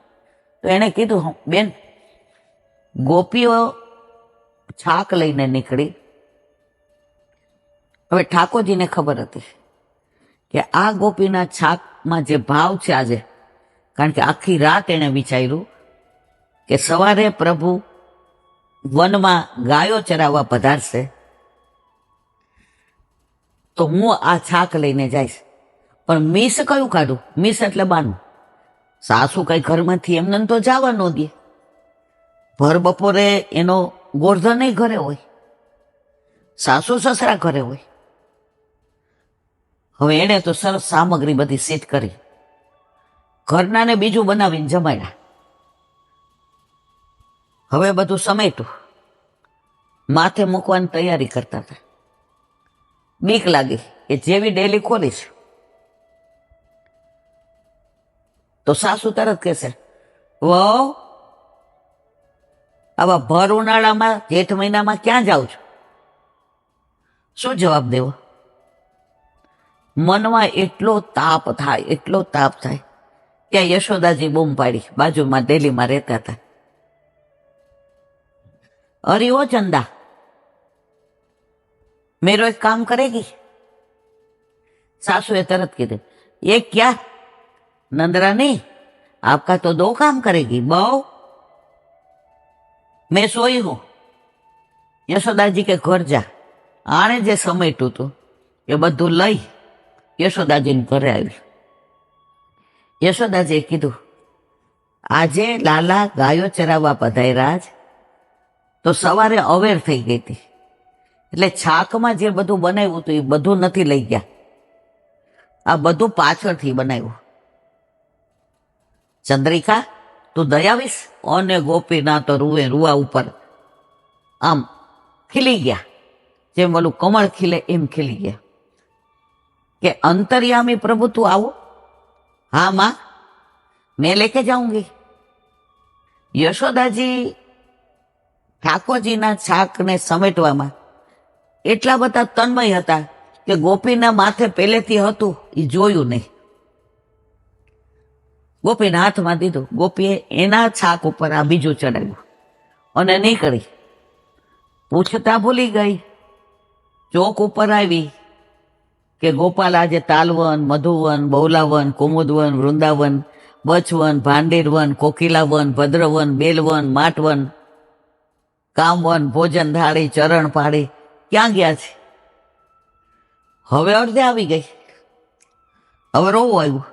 [SPEAKER 1] તો એને કીધું બેન, ગોપીઓ છાક લઈને નીકળી. હવે ઠાકોરજીને ખબર હતી કે આ ગોપીના છાકમાં જે ભાવ છે આજે, કારણ કે આખી રાત એને વિચાર્યું કે સવારે પ્રભુ વનમાં ગાયો ચરાવવા પધારશે તો હું આ છાક લઈને જઈશ. પણ મીસ કયું કાઢું? મીસ એટલે બાનું. સાસુ કઈ ઘરમાંથી એમને તો જવા ન દે. ભર બપોરે એનો ગોરધન ઘરે હોય, સાસુ સસરા ઘરે હોય. હવે એને તો સરસ સામગ્રી બધી સેટ કરી, ઘરનાને બીજું બનાવીને જમાડ્યા. હવે બધું સમેટું, માથે મૂકવાની તૈયારી કરતા હતા. બીક લાગી કે જેવી ડેલી ખોલીશ તો સાસુ તરત કહેશે, વહુ આવા ભર ઉનાળામાં જેઠ મહિનામાં ક્યાં જાઉં છું? શું જવાબ દેવો? મનમાં એટલો તાપ થાય કે યશોદાજી બૂમ પાડી, બાજુમાં દિલ્હીમાં રહેતા હતા. અરે ઓ ચંदा, मेरो एक काम करेगी? सासू ए तरत कीधे, ये क्या नंदरानी, आपका तो 2 काम करेगी. बहू, मैं सोई हूं. યશોદાજી કે ઘર જા. આણે જે સમેટ્યું હતું એ બધું લઈ યશોદાજીને ઘરે આવી. યશોદાજીએ કીધું, આજે લાલા ગાયો ચરાવવા પધાર્યા જ, તો સવારે અવેર થઈ ગઈ હતી, એટલે છાકમાં જે બધું બનાવ્યું હતું એ બધું નથી લઈ ગયા. આ બધું પાછળથી બનાવ્યું. ચંદ્રિકા, તું દયાવીશ? અને ગોપીના તો રૂવા ઉપર આમ ખીલી ગયા, જેમ ઓલું કમળ ખીલે એમ ખીલી ગયા કે અંતર્યામી પ્રભુ તું આવો. હા માં, મેં લેકે જાઉંગી. યશોદાજી ઠાકોરજીના છાકને સમેટવામાં એટલા બધા તન્મય હતા કે ગોપીના માથે પહેલેથી હતું એ જોયું નહીં. ગોપીના હાથમાં દીધું, ગોપીએ એના છાક ઉપર આ બીજું ચડાવ્યું અને નીકળી. પૂછતા ભૂલી ગઈ. ચોક ઉપર આવી કે ગોપાલ આજે તાલવન, મધુવન, બૌલાવન, કુમુદવન, વૃંદાવન, બચવન, ભાંડેરવન, કોકિલાવન, ભદ્રવન, બેલવન, માટવન, કામવન, ભોજન થાળી, ચરણ પાડી ક્યાં ગયા છે? હવે અડધે આવી ગઈ. હવે રોવું આવ્યું.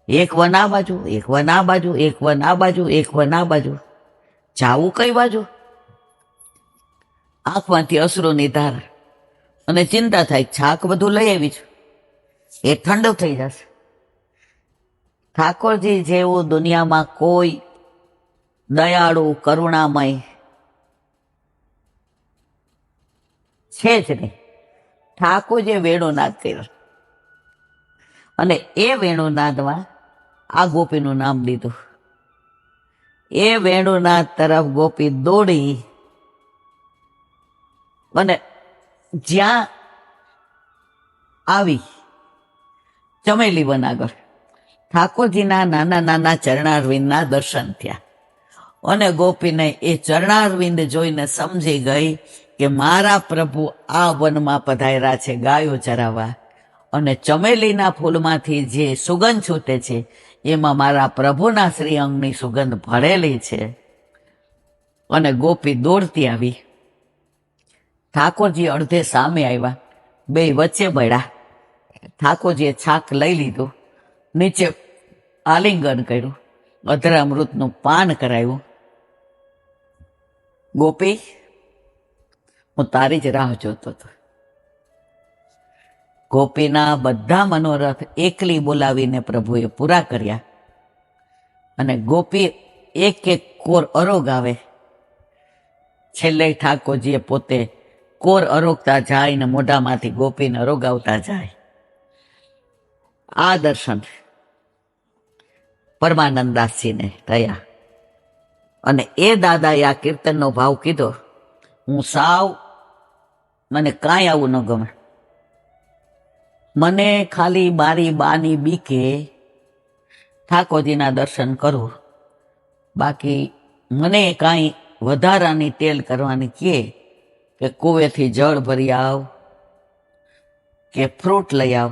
[SPEAKER 1] એક વન આ બાજુ, એક વન આ બાજુ, એક વન આ બાજુ, એક વન આ બાજુ. જાવું કઈ બાજુ? આંખમાંથી અશ્રુની ધાર અને ચિંતા થાય, છાક બધું લઈ આવી છું, એ ઠંડુ થઈ જશે. ઠાકોરજી જેવું દુનિયામાં કોઈ દયાળુ, કરુણામય છે જ નહીં. ઠાકોરજીએ વેણુનાદ કર્યો અને એ વેણુનાદમાં આ ગોપીનું નામ લીધું. એ વેણુનાદ તરફ ગોપી દોડી અને જ્યાં આવી ચમેલી વન આગળ ઠાકોરજીના નાના નાના ચરણારવિંદના દર્શન થયા અને ગોપીને એ ચરણારવિંદ જોઈને સમજી ગઈ કે મારા પ્રભુ આ વનમાં પધાર્યા છે ગાયો ચરાવવા, અને ચમેલીના ફૂલમાંથી જે સુગંધ છૂટે છે એમાં મારા પ્રભુના શ્રી અંગની સુગંધ ભળેલી છે. અને ગોપી દોડતી આવી. ઠાકોરજી અડધે સામે આવ્યા, બે વચ્ચે મળ્યા. ઠાકોરજીએ છાક લઈ લીધું, નીચે આલિંગન કર્યું, અધરામૃતનું પાન કરાવ્યું. ગોપી, હું તારી જ રાહ જોતો હતો. ગોપીના બધા મનોરથ એકલી બોલાવીને પ્રભુએ પૂરા કર્યા. અને ગોપી એક એક કોર અરોગ આવે. છેલ્લે ઠાકોરજીએ પોતે કોર અરોગતા જાય ને મોઢામાંથી ગોપીને અરોગાવતા જાય. આ દર્શન પરમાનંદદાસજીને થયા. અને એ દાદાએ આ કીર્તનનો ભાવ કીધો, હું સાવ, મને કાંઈ આવું ન ગમે. મને ખાલી મારી બાની બીકે ઠાકોરજીના દર્શન કરું, બાકી મને કાંઈ વધારાની તેલ કરવાની કે કુવેથી જળ ભરી આવ કે ફ્રૂટ લઈ આવ.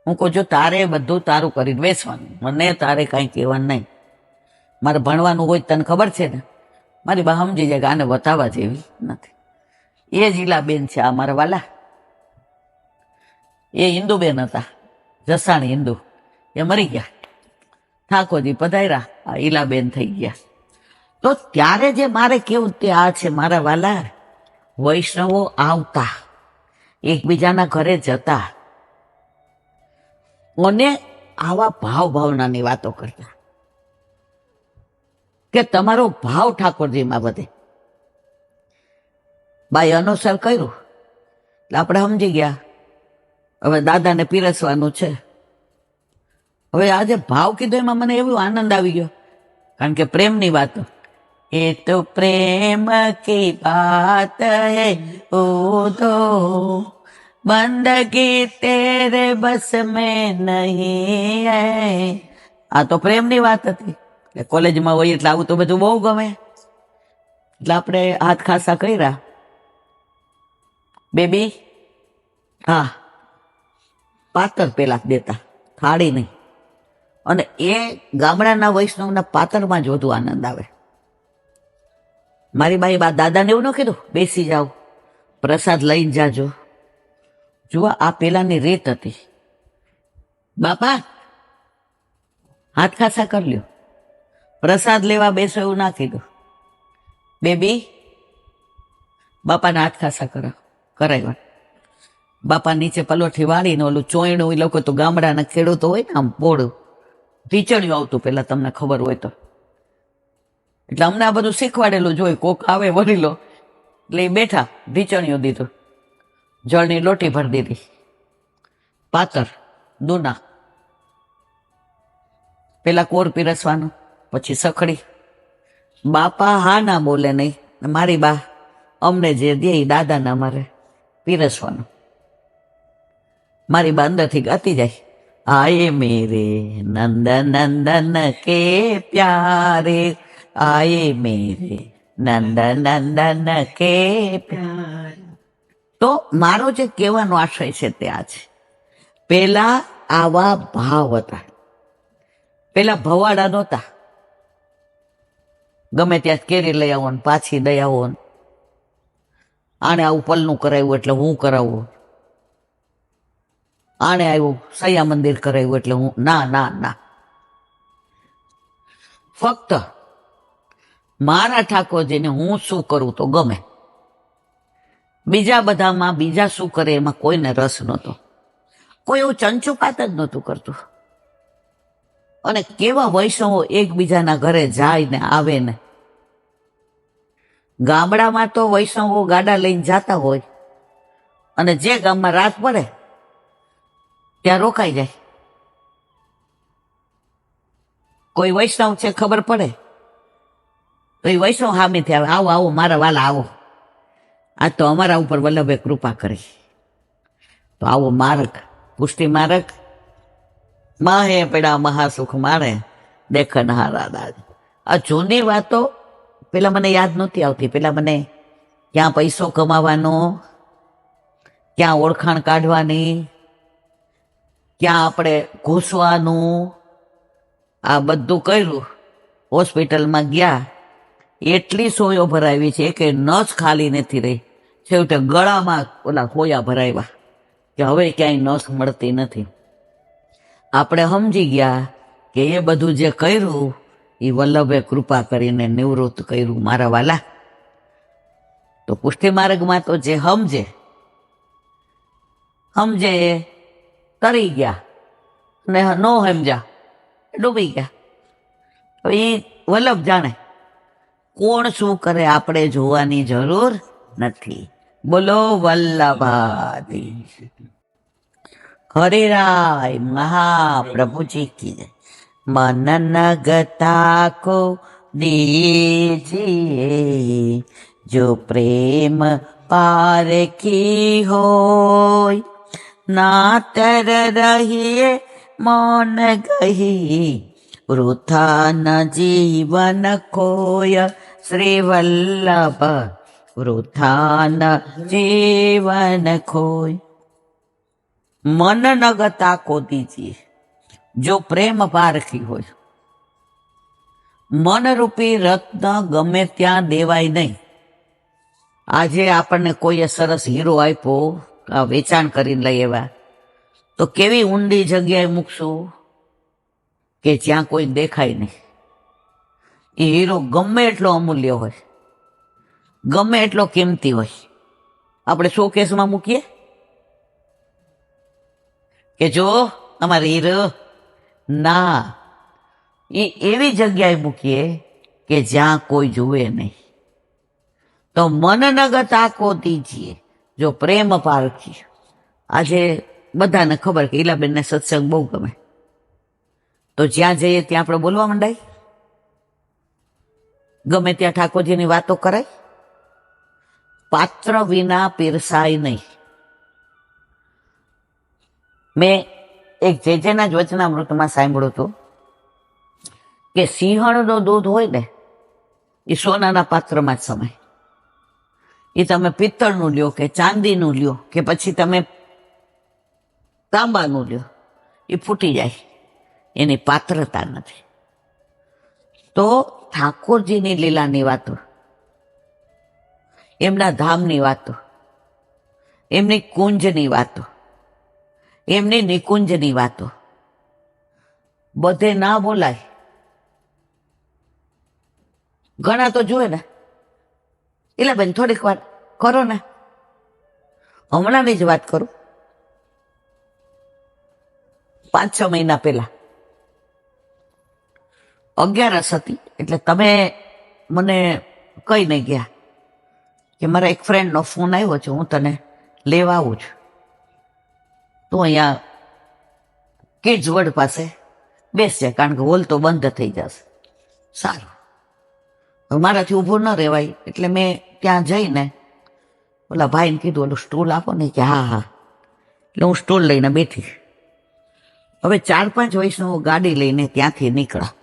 [SPEAKER 1] હું કહું છું તારે બધું તારું કરીને વેચવાનું, મને તારે કાંઈ કહેવાનું નહીં. મારે ભણવાનું હોય તને ખબર છે ને. મારી બા સમજી જાય કે આને બતાવવા જેવી નથી. એ જ ઈલાબેન છે આ મારા વાલા. એ હિન્દુબેન હતા, જસાણી હિન્દુ, એ મરી ગયા. ઠાકોરજી પધાર્યા, આ ઈલાબેન થઈ ગયા. તો ત્યારે જે મારે કેવું તે આ છે મારા વાલા, વૈષ્ણવો આવતા, એકબીજાના ઘરે જતા અને આવા ભાવ ભાવનાની વાતો કરતા કે તમારો ભાવ ઠાકોરજીમાં વધે. બાઈ અનુસાર કર્યું એટલે આપણે સમજી ગયા હવે દાદાને પીરસવાનું છે. હવે આજે ભાવ કીધો એમાં મને એવો આનંદ આવી ગયો, કારણ કે પ્રેમની વાતો. ये तो प्रेम की बात है उदो बंदगी तेरे बस में नहीं है. આ તો પ્રેમની વાત હતી. કોલેજમાં હોય એટલે આવું તો બધું બહુ ગમે, એટલે આપણે હાથ ખાસા કર્યા. બેબી, હા, પાતર પેલા દેતા, થાળી નહીં. અને એ ગામડાના વૈષ્ણવના પાતરમાં જ વધુ આનંદ આવે. મારી બાઈ દાદાને એવું ન કીધું, બેસી જાઓ, પ્રસાદ લઈને જાજો. જુઓ, આ પેલાની રીત હતી. બાપા, હાથ ખાસા કરી લ્યો, પ્રસાદ લેવા બેસો એવું ના કીધું. બેબી, બાપાના હાથ ખાસા કરાવ્યા. બાપા નીચે પલોઠી વાળીને ઓલું ચોયણું, એ લોકો તો ગામડાના ખેડૂતો હોય ને, આમ પોળું ઢીચણિયું આવતું પેલા, તમને ખબર હોય તો. એટલે અમને આ બધું શીખવાડેલું જોઈ. કોક આવે વડીલો એટલે એ બેઠા, ઢીચણિયું દીધું, જળની લોટી ભરી દીધી, પાતર દૂના, પેલા કોર પીરસવાનું, પછી સખડી. બાપા હા ના બોલે નહીં, મારી બા અમને જે દે એ દાદાને અમારે પીરસવાનું. મારી બા અંદરથી ગાતી જાય, આયે મેરે નંદ નંદન કે પ્યારે, આયે મેરે નંદ નંદન કે પ્યારે. તો મારો જે કહેવાનો આશય છે તે આ છે, પેલા આવા ભાવ હતા. પેલા ભવાડા નહોતા. ગમે ત્યાં કેરી લઈ આવો ને પાછી દઈ આવો, આને આવું પલનું કરાવ્યું એટલે હું કરાવું, આને આવ્યું સૈયા મંદિર કરાવ્યું એટલે હું. ના ના ના, ફક્ત મારા ઠાકોરજીને હું શું કરું તો ગમે. બીજા બધામાં બીજા શું કરે એમાં કોઈને રસ નહોતો. કોઈ એવું ચંચુપાત જ નહોતું કરતું. અને કેવા વૈષ્ણવો એકબીજાના ઘરે જાય ને આવે ને. ગામડામાં તો વૈષ્ણવો ગાડા લઈને જતા હોય અને જે ગામમાં રાત પડે ત્યાં રોકાઈ જાય. કોઈ વૈષ્ણવ છે ખબર પડે તો એ વૈષ્ણવ સામેથી આવે, આવો આવો મારા વાલા આવો, આ તો અમારા ઉપર વલ્લભે કૃપા કરી, તો આવો માર્ગ, પુષ્ટિ માર્ગ, માહે પેડા મહાસુખ માણે દેખન હારા દાદ. આ જૂની વાતો પેલા મને યાદ નહોતી આવતી. પેલા મને ક્યાં પૈસો કમાવાનો, ક્યાં ઓળખાણ કાઢવાની, ક્યાં આપણે ઘૂસવાનું, આ બધું કર્યું. હોસ્પિટલમાં ગયા, એટલી સોયો ભરાવી છે કે નસ ખાલી નથી રહી. છેવટે ગળામાં ઓલા સોયા ભરાવ્યા કે હવે ક્યાંય નસ મળતી નથી. આપણે સમજી ગયા કે એ બધું જે કર્યું એ વલ્લભે કૃપા કરીને નિવૃત્ત કર્યું મારા વાલા. તો પુષ્ટિ માર્ગમાં તો જે સમજે તરી ગયા ને નો સમજ્યા ડૂબી ગયા. એ વલ્લભ જાણે. કોણ શું કરે આપણે જોવાની જરૂર નથી. બોલો વલ્લભાધીશ. હરિરાય महाप्रभु जी की जय. मन गता को दीजिए जो प्रेम पार की होय, ना तर रहिए मौन गही वृथा न जीवन खोय. श्री वल्लभ वृथा न जीवन खोय. मन नगता को दीजिए जो प्रेम पारखी હોય. મન રૂપી રત્ન ગમે ત્યાં દેવાય નહીં. આજે આપણને કોઈએ સરસ હીરો આપ્યો, આ વેચાણ કરીને લઈ આવ્યા, તો કેવી ઊંડી જગ્યાએ મૂકશું કે જ્યાં કોઈ દેખાય નહીં. એ હીરો ગમે એટલો અમૂલ્ય હોય, ગમે એટલો કિંમતી હોય, આપણે શોકેસમાં મૂકીએ કે જો અમારે હીરો? ના, એ એવી જગ્યાએ મૂકીએ કે જ્યાં કોઈ જુએ નહીં. તો મન નગત આકો દીજીએ જો પ્રેમ પારખી. આજે બધાને ખબર કે ઈલાબેનને સત્સંગ બહુ ગમે, તો જ્યાં જઈએ ત્યાં આપણે બોલવા માંડાય. ગમે ત્યાં ઠાકોરજીની વાતો કરાય, પાત્ર વિના પીરસાય નહીં. મેં એક જેજેના જ વચનામૃતમાં સાંભળ્યું હતું કે સિંહણનું દૂધ હોય ને એ સોનાના પાત્રમાં જ સમાય. એ તમે પિત્તળનું લ્યો કે ચાંદીનું લ્યો કે પછી તમે તાંબાનું લ્યો, એ ફૂટી જાય, એની પાત્રતા નથી. તો ઠાકોરજીની લીલાની વાતો, એમના ધામની વાતો, એમની કુંજની વાતો, એમની નિકુંજની વાતો બધે ના બોલાય. ઘણા તો જોવે ને, એટલે બેન થોડીક વાર કરો ને. હમણાંની જ વાત કરું, 5-6 મહિના પહેલા 11 હતી, એટલે તમે મને કઈ નહીં ગયા કે મારા એક ફ્રેન્ડનો ફોન આવ્યો છે, હું તને લેવા આવું છું. તું અહીંયા કિડ્સ વર્લ્ડ પાસે બેસજે, કારણ કે હોલ તો બંધ થઈ જશે. સારું, હવે મારાથી ઊભું ન રહેવાય એટલે મેં ત્યાં જઈને ઓલા ભાઈને કીધું, ઓલું સ્ટૂલ આપો ને, કે હા હા. એટલે હું સ્ટૂલ લઈને બેઠી. હવે 4-5 વૈષ્ણવ ગાડી લઈને ત્યાંથી નીકળ્યા.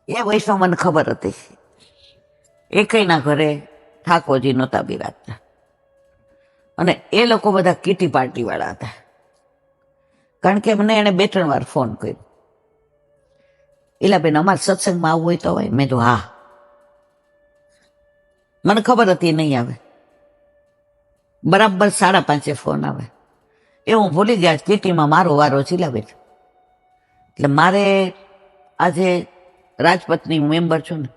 [SPEAKER 1] એ વૈષ્ણવ મને ખબર હતી, એકઈના ઘરે ઠાકોરજી નહોતા બિરાજતા, અને એ લોકો બધા કીટી પાર્ટી વાળા હતા. કારણ કે મને એને 2-3 વાર ફોન કર્યો, એલા બેન અમારે સત્સંગમાં આવવું હોય તો હોય. મેં તો હા, મને ખબર હતી નહીં આવે. બરાબર 5:30 ફોન આવે. એ હું ભૂલી ગયા કીટીમાં મારો વારો ચીલાવે. એટલે મારે આજે રાજપથની મેમ્બર છું ને,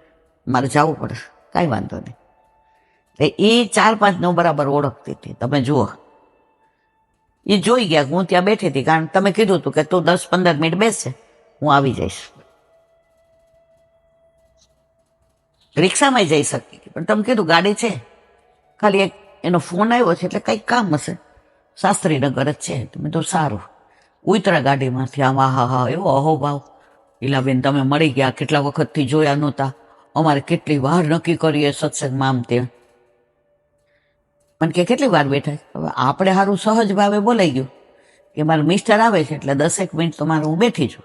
[SPEAKER 1] મારે જવું પડે, કાંઈ વાંધો નહીં. એ 4-5 નો બરાબર ઓળખતી હતી. તમે જુઓ, એ જોઈ ગયા હું ત્યાં બેઠી હતી, કારણ તમે કીધું હતું કે તું 10-15 મિનિટ બેસશે, હું આવી જઈશ. રિક્ષામાં જઈ શકતી, પણ તમે કીધું ગાડી છે, ખાલી એક એનો ફોન આવ્યો છે એટલે કંઈક કામ હશે, શાસ્ત્રીનગર જ છે. તમે તો સારું ઉતરા ગાડીમાંથી. આમ હા હા, એવો અહોભાવ. ઈલાબેન તમે મળી ગયા, કેટલા વખતથી જોયા નહોતા, અમારે કેટલી વાર નક્કી કરીએ સત્સંગમાં, આમ તેમ. પણ કે કેટલી વાર બેઠા. હવે આપણે સારું સહજ ભાવે બોલાઈ ગયું કે મારા મિસ્ટર આવે છે એટલે 10 મિનિટ તો મારે હું બેઠી છું.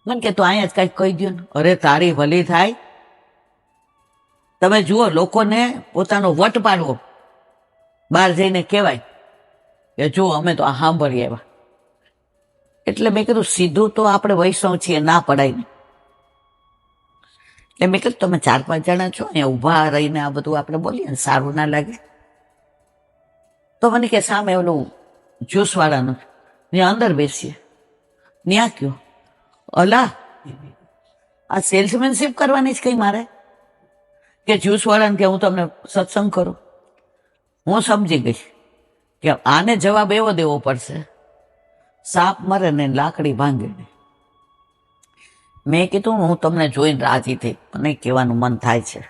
[SPEAKER 1] મને કે તો અહીંયા જ કાંઈક કહી દો ને. અરે તારી ભલી થાય. તમે જુઓ, લોકોને પોતાનો વટ પાડવો, બહાર જઈને કહેવાય કે જો અમે તો આ સાંભળી આવ્યા. એટલે મેં કીધું સીધું તો આપણે વૈષ્ણવ છીએ, ના પડાય ને. એટલે મેં કીધું તમે 4-5 જણા છો, અહીંયા ઊભા રહીને આ બધું આપણે બોલીએ ને સારું ના લાગે. તો મને કે સામે ઓલું જ્યુસ વાળાનું, ત્યાં અંદર બેસીએ. ત્યાં કયો અલા, આ સેલ્સમેનશીપ કરવાની જ કઈ મારે, કે જ્યુસ વાળાને કે હું તમને સત્સંગ કરું. હું સમજી ગઈ કે આને જવાબ એવો દેવો પડશે, સાપ મરે ને લાકડી ભાંગે ને. મેં કીધું હું તમને જોઈને રાજી થઈ, મને કહેવાનું મન થાય છે.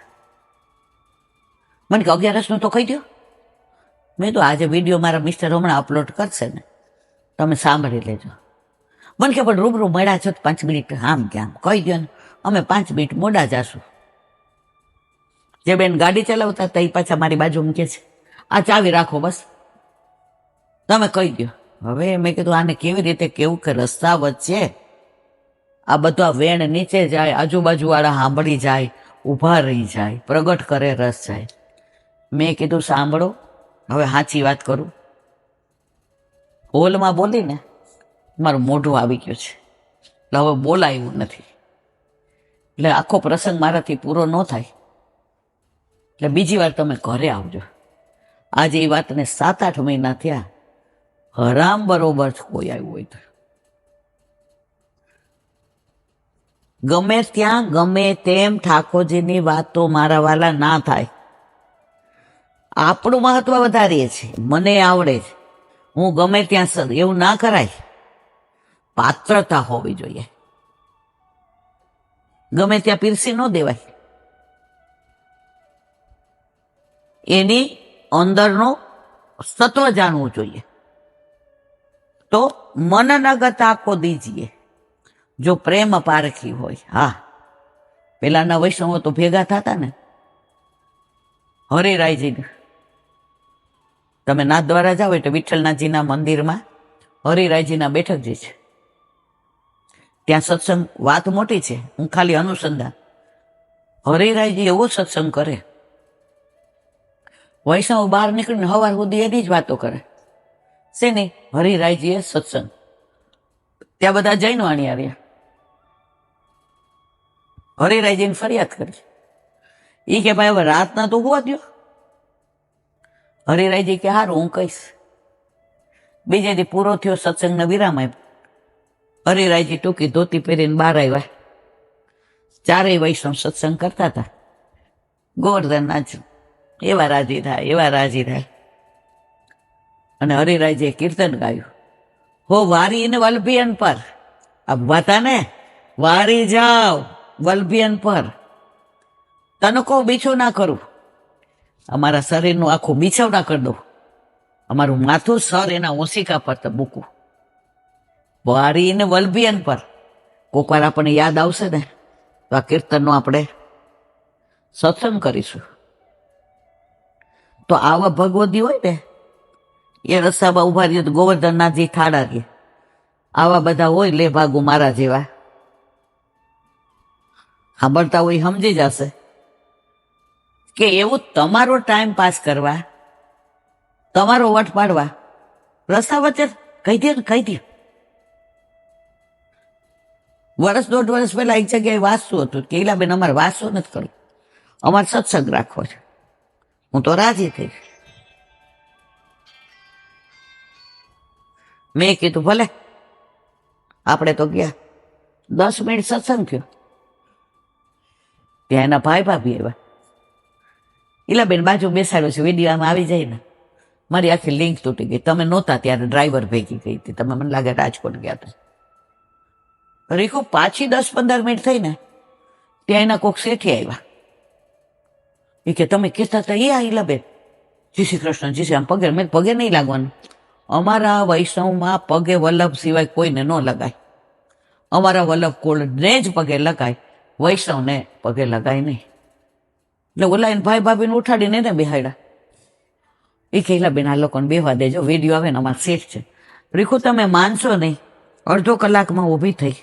[SPEAKER 1] મને કે 11 નું તો કહી દો. મેં તો આજે વિડીયો મારા મિસ્ટર હમણાં અપલોડ કરશે ને, તમે સાંભળી લેજો. મને કે પણ રૂબરૂ મળ્યા છો 5 મિનિટ આમ કે આમ કહી દો ને, અમે 5 મિનિટ મોડા જાશું. જે બેન ગાડી ચલાવતા હતા એ પાછા મારી બાજુ મૂકે છે, આ ચાવી રાખો બસ, તમે કહી દો. હવે મેં કીધું આને કેવી રીતે કેવું કે રસ્તા વચ્ચે આ બધા વેણ નીચે જાય, આજુબાજુ વાળા સાંભળી જાય, ઊભા રહી જાય, પ્રગટ કરે રસ જાય. મેં કીધું સાંભળો, હવે સાચી વાત કરું. હોલમાં બોલીને મારું મોઢું આવી ગયું છે, એટલે હવે બોલાયું નથી. એટલે આખો પ્રસંગ મારાથી પૂરો ન થાય. એટલે બીજી વાર તમે ઘરે આવજો. આજે એ વાતને 7-8 મહિના થયા, હરામ બરોબર કોઈ આવ્યું હોય તો. ગમે ત્યાં ગમે તેમ ઠાકોરજીની વાતો મારા વાલા ના થાય. આપણું મહત્વ વધારીએ છીએ, મને આવડે છે, હું ગમે ત્યાં એવું ના કરાય. પાત્રતા હોવી જોઈએ. ગમે ત્યાં પીરસી ન દેવાય. એની અંદરનો તત્વ જાણવું જોઈએ. તો મન નગત આખો દીજીએ, જો પ્રેમ પારખી હોય. હા, પેલાના વૈષ્ણવો તો ભેગા થતા ને. હરિરાયજી, તમે નાથદ્વારા જાઓ એટલે વિઠ્ઠલનાથજીના મંદિરમાં હરિરાયજીના બેઠકજી છે. ત્યાં સત્સંગ વાત મોટી છે, હું ખાલી અનુસંધાન. હરિરાયજી એવો સત્સંગ કરે, વૈષ્ણવ બહાર નીકળીને સવાર સુધી એની જ વાતો કરે. શેની? હરિરાયજી એ સત્સંગ. ત્યાં બધા જૈન વાણિયા રહ્યા. હરિરાયજીને ફરિયાદ કરી. એ કે ભાઈ હવે રાતના તો હોવા દો. હરિરાયજી કે હારું હું કહીશ. બીજે દી પૂરો થયો, સત્સંગનો વિરામ આપ્યો. હરિરાયજી ટૂંકી ધોતી પહેરીને બહાર આવ્યા. ચારેય વૈષ્ણવ સત્સંગ કરતા હતા. ગોવર્ધનનાથ એવા રાજી થાય, એવા રાજી થાય. અને હરિરાયજીએ કીર્તન ગાયું, હો વારી ને વલભિયન પર. આ વાતા ને વારી જાઓ વલભિયન પર, તનકો બીછો ના કરું. અમારા શરીરનું આખું બીછવડા કરી દઉં, અમારું માથું સર એના ઓશિકા પર તો મૂકું. વારી ને વલભિયન પર. કોક વાર આપણને યાદ આવશે ને તો આ કીર્તનનો આપણે સત્સંગ કરીશું. તો આવા ભગવદી હોય ને એ રસ્તામાં ઉભા રહીએ તો ગોવર્ધનનાથજી થાળા રહે. આવા બધા હોય લે ભાગુ મારા જેવા, સાંભળતા હોય સમજી જશે કે એવું તમારો ટાઈમ પાસ કરવા, તમારો વટ પાડવા રસ્તા વચ્ચે કહી દે ને કહી દે. વર્ષ દોઢ વર્ષ પહેલા એક જગ્યાએ વાંચતું હતું કે ઈલાબેન અમારે વાંચવું નથી કરવું, અમારે સત્સંગ રાખવો છે. હું તો રાજી થઈ. મેં કીધું ભલે. આપણે તો ગયા, 10 મિનિટ સત્સંગ થયો. ત્યાં એના ભાઈ ભાભી આવ્યા. ઈલાબેન બાજુ બેસાડ્યો છે, વિડીયોમાં આવી જાય ને. મારી આખી લિંક તૂટી ગઈ. તમે નહોતા ત્યારે ડ્રાઈવર ભેગી ગઈ હતી, તમે મને લાગે રાજકોટ ગયા હતા. રીખું પાછી 10-15 મિનિટ થઈ ને ત્યાં એના કોક શેઠી આવ્યા. એ કે તમે કહેતા હતા એ ઈલાબેન, જય શ્રી કૃષ્ણ, જય શ્રી રામ. પગે મેં પગે નહીં લાગવાનું. અમારા વૈષ્ણવમાં પગે વલ્લભ સિવાય કોઈને ન લગાય. અમારા વલ્લભ કુળને જ પગે લગાય, વૈષ્ણવને પગે લગાય નહીં. એટલે ઓલા એને ભાઈ ભાભીને ઉઠાડીને એને બેહાડ્યા. એ કહેલા બેન આ લોકોને બેહવા દેજો, વિડીયો આવે ને અમારે શેઠ છે. રીખું તમે માનશો નહીં, અડધો કલાકમાં ઊભી થઈ.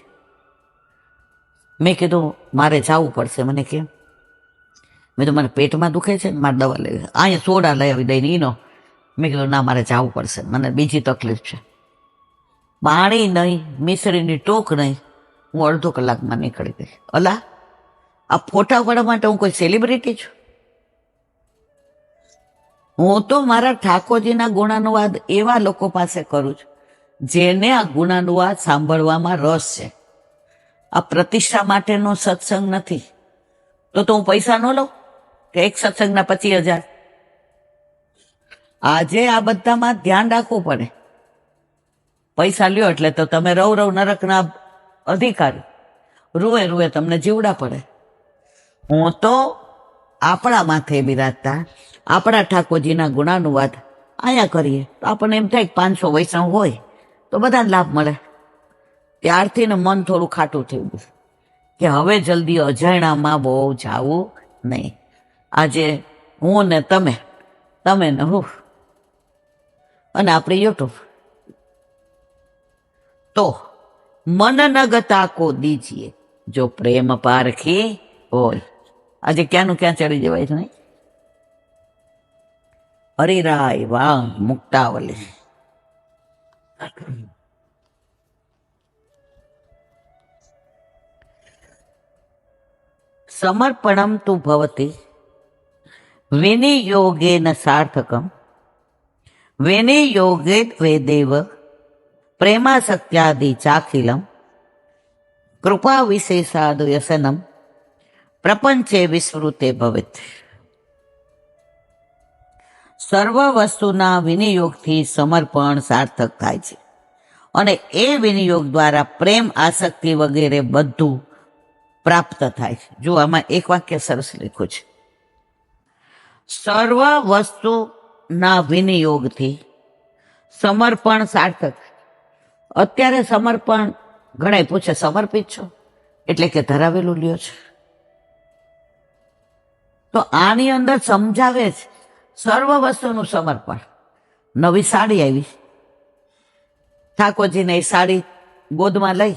[SPEAKER 1] મેં કીધું મારે જવું પડશે. મને કેમ? મેં તો મને પેટમાં દુખે છે ને મારે દવા લઈ, અહીંયા સોડા લઈ આવી દઈને ઈનો. મેં કીધું ના મારે જવું પડશે, મને બીજી તકલીફ છે. પાણી નહીં, મિસરીની ટોક નહીં, હું અડધો કલાકમાં નીકળી ગઈ. અલા આ ફોટા પાડવા માટે હું કોઈ સેલિબ્રિટી છું? હું તો મારા ઠાકોરજીના ગુણાનુવાદ એવા લોકો પાસે કરું છું જેને આ ગુણાનુવાદ સાંભળવામાં રસ છે. આ પ્રતિષ્ઠા માટેનો સત્સંગ નથી. તો હું પૈસા ન લઉં કે એક સત્સંગના 25,000? આજે આ બધામાં ધ્યાન રાખવું પડે. પૈસા લ્યો એટલે તો તમે રવ નરકના અધિકારી, રૂએ તમને જીવડા પડે. હું તો આપણા માથે બિરાજતા આપણા ઠાકોરજીના ગુણાનુવાદ અહીંયા કરીએ તો આપણને એમ થાય કે 500 વૈષ્ણવ હોય તો બધાને લાભ મળે. ત્યારથી ને મન થોડું ખાટું થયું કે હવે જલ્દી અજાણામાં બહુ જાવું નહીં. આજે હું ને તમે ને હું અને આપણી યુટ્યુબ. તો મન નગતા કો દીજીએ જો પ્રેમ પારખી હોય. આજે ક્યાંનું ક્યાં ચડી જવાય છે નહીં? હરિરાય વાહ મુક્તાવલી. સમર્પણમ તુ ભવતી વિનિયોગેન સાર્થકમ વિનિયોગે વેદેવ પ્રેમાસક્ત્યાદિ ચાખિલમ કૃપા વિશેષાદ વ્યસનમ પ્રપંચે વિસ્મૃતે ભવેત. સર્વ વસ્તુના વિનિયોગથી સમર્પણ સાર્થક થાય છે અને એ વિનિયોગ દ્વારા પ્રેમ, આસક્તિ વગેરે બધું પ્રાપ્ત થાય છે. જો આમાં એક વાક્ય સરસ લખ્યું છે, સર્વ વસ્તુના વિનિયોગથી સમર્પણ સાર્થક. અત્યારે સમર્પણ ઘણા પૂછે સમર્પિત છો એટલે કે ધરાવેલું લ્યો છે. તો આની અંદર સમજાવે છે સર્વ વસ્તુનું સમર્પણ. નવી સાડી આવી, ઠાકોરજીને એ સાડી ગોદમાં લઈ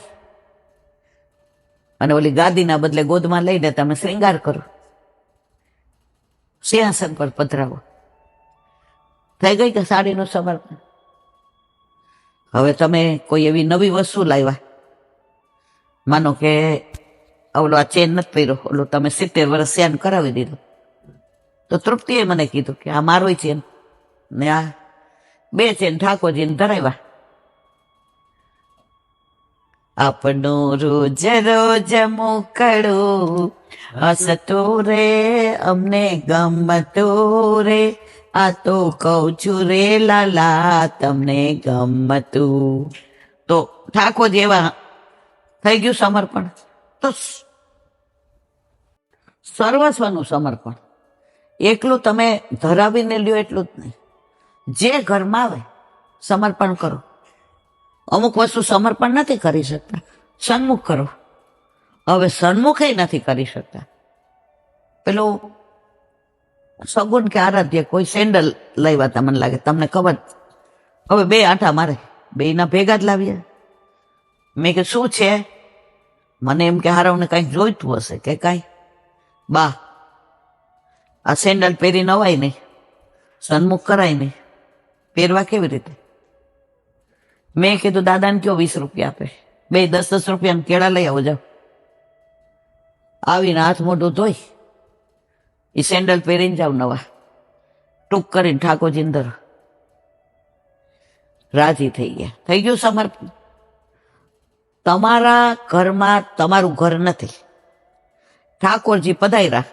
[SPEAKER 1] અને ઓલી ગાદીના બદલે ગોદમાં લઈને તમે શ્રૃંગાર કરો, સિંહાસન પર પધરાવો. થઈ ગઈ કે સાડીનું સમર્પણ? હવે તમે કોઈ એવી નવી વસ્તુ લાવ્યા, માનો કે ઓલો આ ચેન નથી પહેર્યો, ઓલો તમે 70 વર્ષ ચેન કરાવી દીધો, તો તૃપ્તિએ મને કીધું કે આ મારો ચેન ને આ 2 ચેન ઠાકોરજીને ધરાવ્યા. આપણું રોજ રોજ મોકળું હસતું રે, અમને ગમતું રે, આ તો કઉ છું રે લાલા તમને ગમતું. તો ઠાકોરજી એવા થઈ ગયું સમર્પણ. તો સર્વસ્વનું સમર્પણ એકલું તમે ધરાવીને લ્યો એટલું જ નહીં, જે ઘરમાં આવે સમર્પણ કરો. અમુક વસ્તુ સમર્પણ નથી કરી શકતા, સન્મુખ કરો. હવે સન્મુખ નથી કરી શકતા. પેલું સગુન કે આરાધ્ય કોઈ સેન્ડલ લાવ્યા હતા, મને લાગે તમને ખબર. હવે 2 આંટા મારે, 2 ના ભેગા જ લાવ્યા. મેં કે શું છે? મને એમ કે હારાવને કંઈક જોઈતું હશે કે કાંઈ. બા આ સેન્ડલ પહેરી નવાય નહીં, સન્મુખ કરાય નહીં, પહેરવા કેવી રીતે? મેં કીધું દાદાને કયો 20 રૂપિયા આપે, 10-10 રૂપિયાના કેળા લઈ આવો જાઓ. આવીને હાથ મોઢું ધોઈ એ સેન્ડલ પહેરીને જાવ નવા, ટૂંક કરીને ઠાકોરજીને ધરો. રાજી થઈ ગયા. થઈ ગયું સમર્પણ. તમારા ઘરમાં તમારું ઘર નથી, ઠાકોરજી પધાર્યા,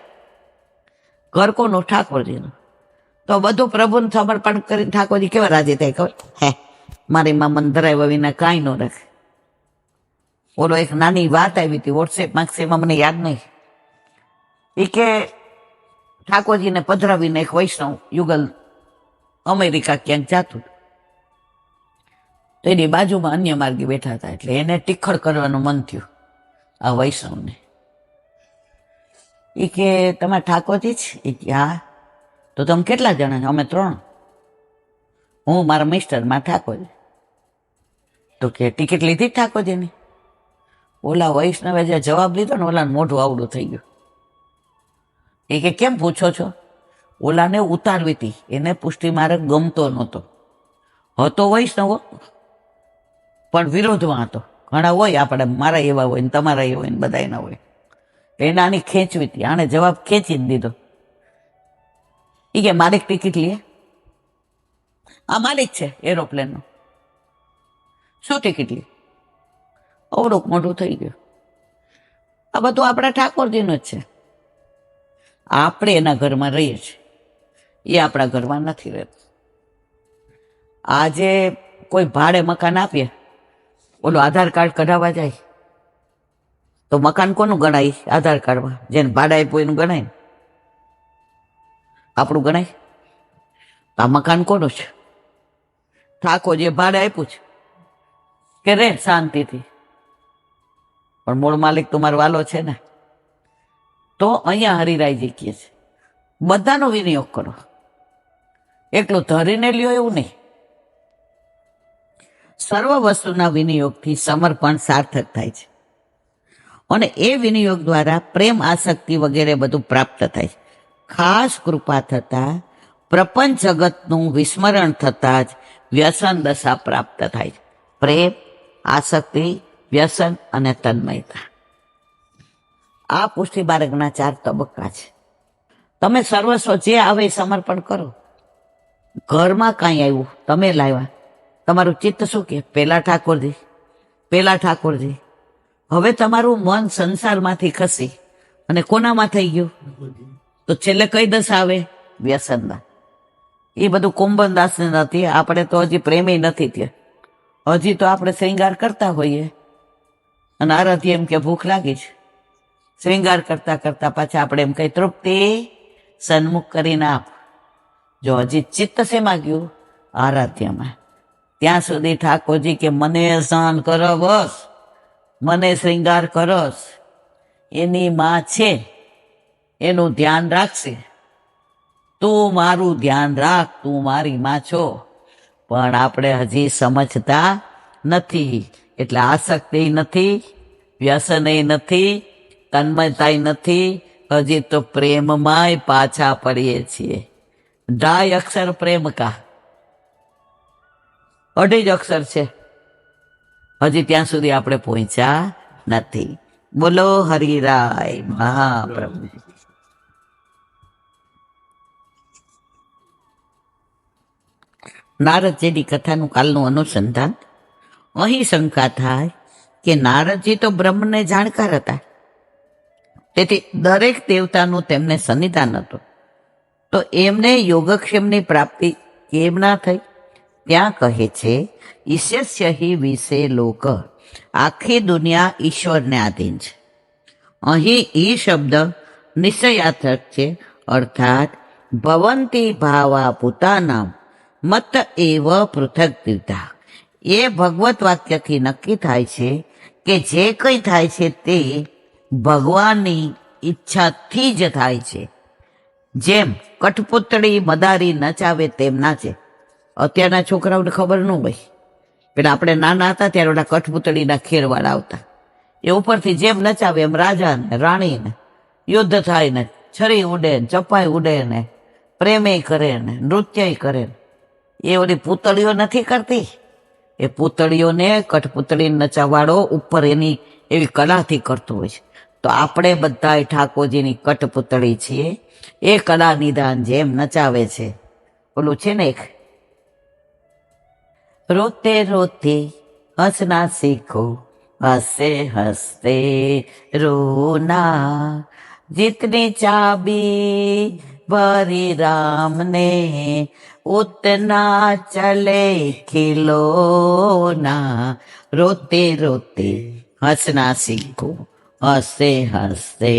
[SPEAKER 1] ઘર કોનું? ઠાકોરજીનું. તો બધું પ્રભુને સમર્પણ કરીને ઠાકોરજી કેવા રાજી થાય ખબર? હે મારી માં મને ધરાવ્યા વિના કાંઈ ન રાખે. ઓલો એક નાની વાત આવી હતી વોટ્સએપમાં, મને યાદ નહીં, એ કે ઠાકોરજીને પધરાવીને એક વૈષ્ણવ યુગલ અમેરિકા ક્યાંક જાતું, તો એની બાજુમાં અન્ય માર્ગી બેઠા હતા, એટલે એને ટીખળ કરવાનું મન થયું આ વૈષ્ણવને. એ કે તમે ઠાકોરજી જ? એ કે હા. તો તમે કેટલા જણા? અમે 3, હું, મારા મિસ્ટર, મારા ઠાકોરજી. તો કે ટિકિટ લીધી ઠાકોરજીની? ઓલા વૈષ્ણવે જે જવાબ લીધો ને, ઓલાને મોઢું આવડું થઈ ગયું. એ કે કેમ પૂછો છો? ઓલાને ઉતારવી હતી, એને પુષ્ટિ માર્ગ ગમતો નહોતો. હતો વૈષ્ણવ પણ વિરોધમાં હતો. ઘણા હોય આપણે, મારા એવા હોય ને તમારા એવા હોય ને બધા એના હોય. એને આની ખેંચવી હતી, આને જવાબ ખેંચી જ દીધો. એ કે માલિક ટિકિટ લે. આ માલિક છે એરોપ્લેનનો, શું ટિકિટ લે? અવડુંક મોટું થઈ ગયું. આ બધું આપણા ઠાકોરજીનું જ છે. આપણે એના ઘરમાં રહીએ છીએ, એ આપણા ઘરમાં નથી રહેતું. આજે કોઈ ભાડે મકાન આપીએ, ઓલો આધાર કાર્ડ કઢાવવા જાય તો મકાન કોનું ગણાય? આધાર કાર્ડમાં જેને ભાડે આપ્યું એનું ગણાય ને, આપણું ગણાય? આ મકાન કોનું છે? ઠાકોરજીએ ભાડે આપ્યું છે કે રે શાંતિથી, પણ મૂળ માલિક તમારો વાલો છે ને. તો અહીંયા હરિરાયજી કહે છે બધાનો વિનિયોગ કરો, એકલું ધરીને લ્યો એવું નહીં. સર્વ વસ્તુના વિનિયોગથી સમર્પણ સાર્થક થાય છે અને એ વિનિયોગ દ્વારા પ્રેમ, આસક્તિ વગેરે બધું પ્રાપ્ત થાય છે. ખાસ કૃપા થતા પ્રપંચ જગતનું વિસ્મરણ થતા જ વ્યસન દશા પ્રાપ્ત થાય છે. પ્રેમ, આસક્તિ, વ્યસન અને તન્મયતા, આ પુષ્ટિ માર્ગના 4 તબક્કા છે. તમે સર્વસ્વ જે આવે એ સમર્પણ કરો. ઘરમાં કાંઈ આવ્યું, તમે લાવ્યા, તમારું ચિત્ત શું કે? પેલા ઠાકોરજી, પેલા ઠાકોરજી. હવે તમારું મન સંસારમાંથી ખસી અને કોનામાં થઈ ગયું? તો છેલ્લે કઈ દશા આવે? વ્યસનના. એ બધું કુંભનદાસને નથી. આપણે તો હજી પ્રેમી નથી ત્યાં, હજી તો આપણે શ્રૃંગાર કરતા હોઈએ અને આરાધ્ય એમ કે ભૂખ લાગી છે, શ્રૃંગાર કરતા કરતા પાછા આપણે એમ કઈ તૃપ્તિ સન્મુખ કરીને આપ. જો હજી ચિત્ત શેમાં ગયું? આરાધ્યમાં. ત્યાં સુધી ઠાકોરજી કે મને સ્નાન કરો, બસ મને શ્રૃંગાર કરસ, એની માં છે એનું ધ્યાન રાખશે. તું મારું ધ્યાન રાખ, તું મારી માં છો. પણ આપણે હજી સમજતા નથી, એટલે આસક્તિ નથી, વ્યસનય નથી, તન્મયતા નથી, હજી તો પ્રેમમાંય પાછા પડીએ છીએ. 2.5 અક્ષર પ્રેમ કા, 2.5 અક્ષર છે, હજી ત્યાં સુધી આપણે પહોંચ્યા નથી. બોલો હરિરાય મહાપ્રભુ. નારદજીની કથાનું કાલનું અનુસંધાન. અહીં શંકા થાય કે નારદજી તો બ્રહ્મને જાણકાર હતા, તેથી દરેક દેવતાનું તેમને સન્નિધાન હતું, તો એમને યોગક્ષેમની પ્રાપ્તિ કેમ ના થઈ? ત્યાં કહે છે, ઈશ્યસ્ય હિ વિશે લોક, આખી દુનિયા ઈશ્વરને આધીન છે. અહીં ઈ શબ્દ નિશ્ચયાર્થક છે, અર્થાત ભવંતી ભાવા પૂતાનામ મત એવ પૃથક દીધા. એ ભગવત વાક્યથી નક્કી થાય છે કે જે કંઈ થાય છે તે ભગવાનની ઈચ્છાથી જ થાય છે. જેમ કઠપુતળી મદારી નચાવે તેમ નાચે. અત્યારના છોકરાઓને ખબર ન હોય, પેલા આપણે નાના હતા ત્યારે ઓલા કઠપુતળીના ખેરવાળા આવતા, એ ઉપરથી જેમ નચાવે એમ રાજા ને રાણી ને યુદ્ધ થાય ને છરી ઉડે ને ચપાઈ ઉડે ને પ્રેમે કરે ને નૃત્ય કરે ને. એ ઓલી પૂતળીઓ નથી કરતી, એ પૂતળીઓને કઠપુતળી નચાવાળો ઉપર એની એવી કલાથી કરતો હોય છે. તો આપણે બધા ઠાકોરજીની કઠપુતળી છીએ. એ કલા નિદાન જેમ નચાવે છે. ઓલું છે ને એક, રોતે રોતે હસના શીખો, હસે હસતે રોના, જીતની ચાબી ભરી રામને, ઉतना चले खिलौना, रोते रोते हंसना सीखो, हंसते हंसते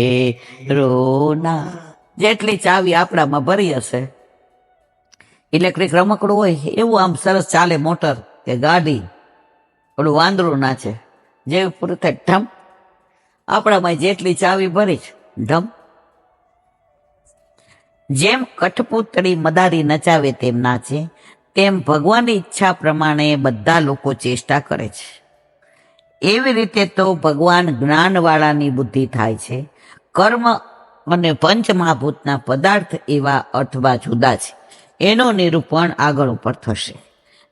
[SPEAKER 1] रोना. જેટલી ચાવી આપણામાં ભરી હશે, ઇલેક્ટ્રિક રમકડું હોય એવું આમ સરસ ચાલે, મોટર કે ગાડી, ઓલું વાંદરું નાચે, જેવું પૂરું થાય ઢમ. આપણામાં જેટલી ચાવી ભરી ઢમ. જેમ કઠપુતળી મદારી નચાવે તેમ નાચે, તેમ ભગવાનની ઈચ્છા પ્રમાણે બધા લોકો ચેષ્ટા કરે છે. એવી રીતે તો ભગવાન જ્ઞાનવાળાની બુદ્ધિ થાય છે. કર્મ અને પંચમહાભૂતના પદાર્થ એવા અર્થમાં જુદા છે, એનું નિરૂપણ આગળ ઉપર થશે.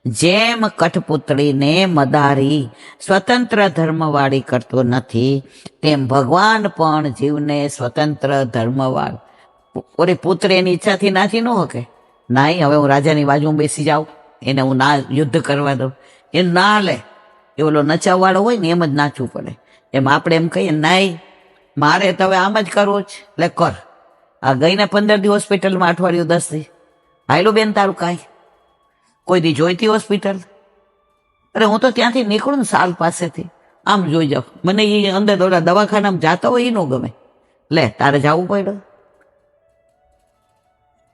[SPEAKER 1] જેમ કઠપુતળીને મદારી સ્વતંત્ર ધર્મવાળી કરતો નથી, તેમ ભગવાન પણ જીવને સ્વતંત્ર ધર્મવાળ. ઓરી પુત્ર એની ઈચ્છાથી નાચી ન શકે. નાઈ હવે હું રાજાની બાજુમાં બેસી જાઉં, એને હું ના યુદ્ધ કરવા દઉં, એ ના લે. એ ઓલો નચાવવાળો હોય ને એમ જ નાચવું પડે. એમ આપણે એમ કહીએ નાઈ મારે તો હવે આમ જ કરવું છે, એટલે કર. આ ગઈને 15 દી હોસ્પિટલમાં, અઠવાડિયું 10 દી, હાયલો બેન તારું કાંઈ કોઈ દી જોઈતી હોસ્પિટલ? અરે હું તો ત્યાંથી નીકળું ને સાલ પાસેથી આમ જોઈ જાઉં, મને એ અંદર ઓલા દવાખાનામાં જાતા હોય એ ન ગમે. લે તારે જવું પડ્યું.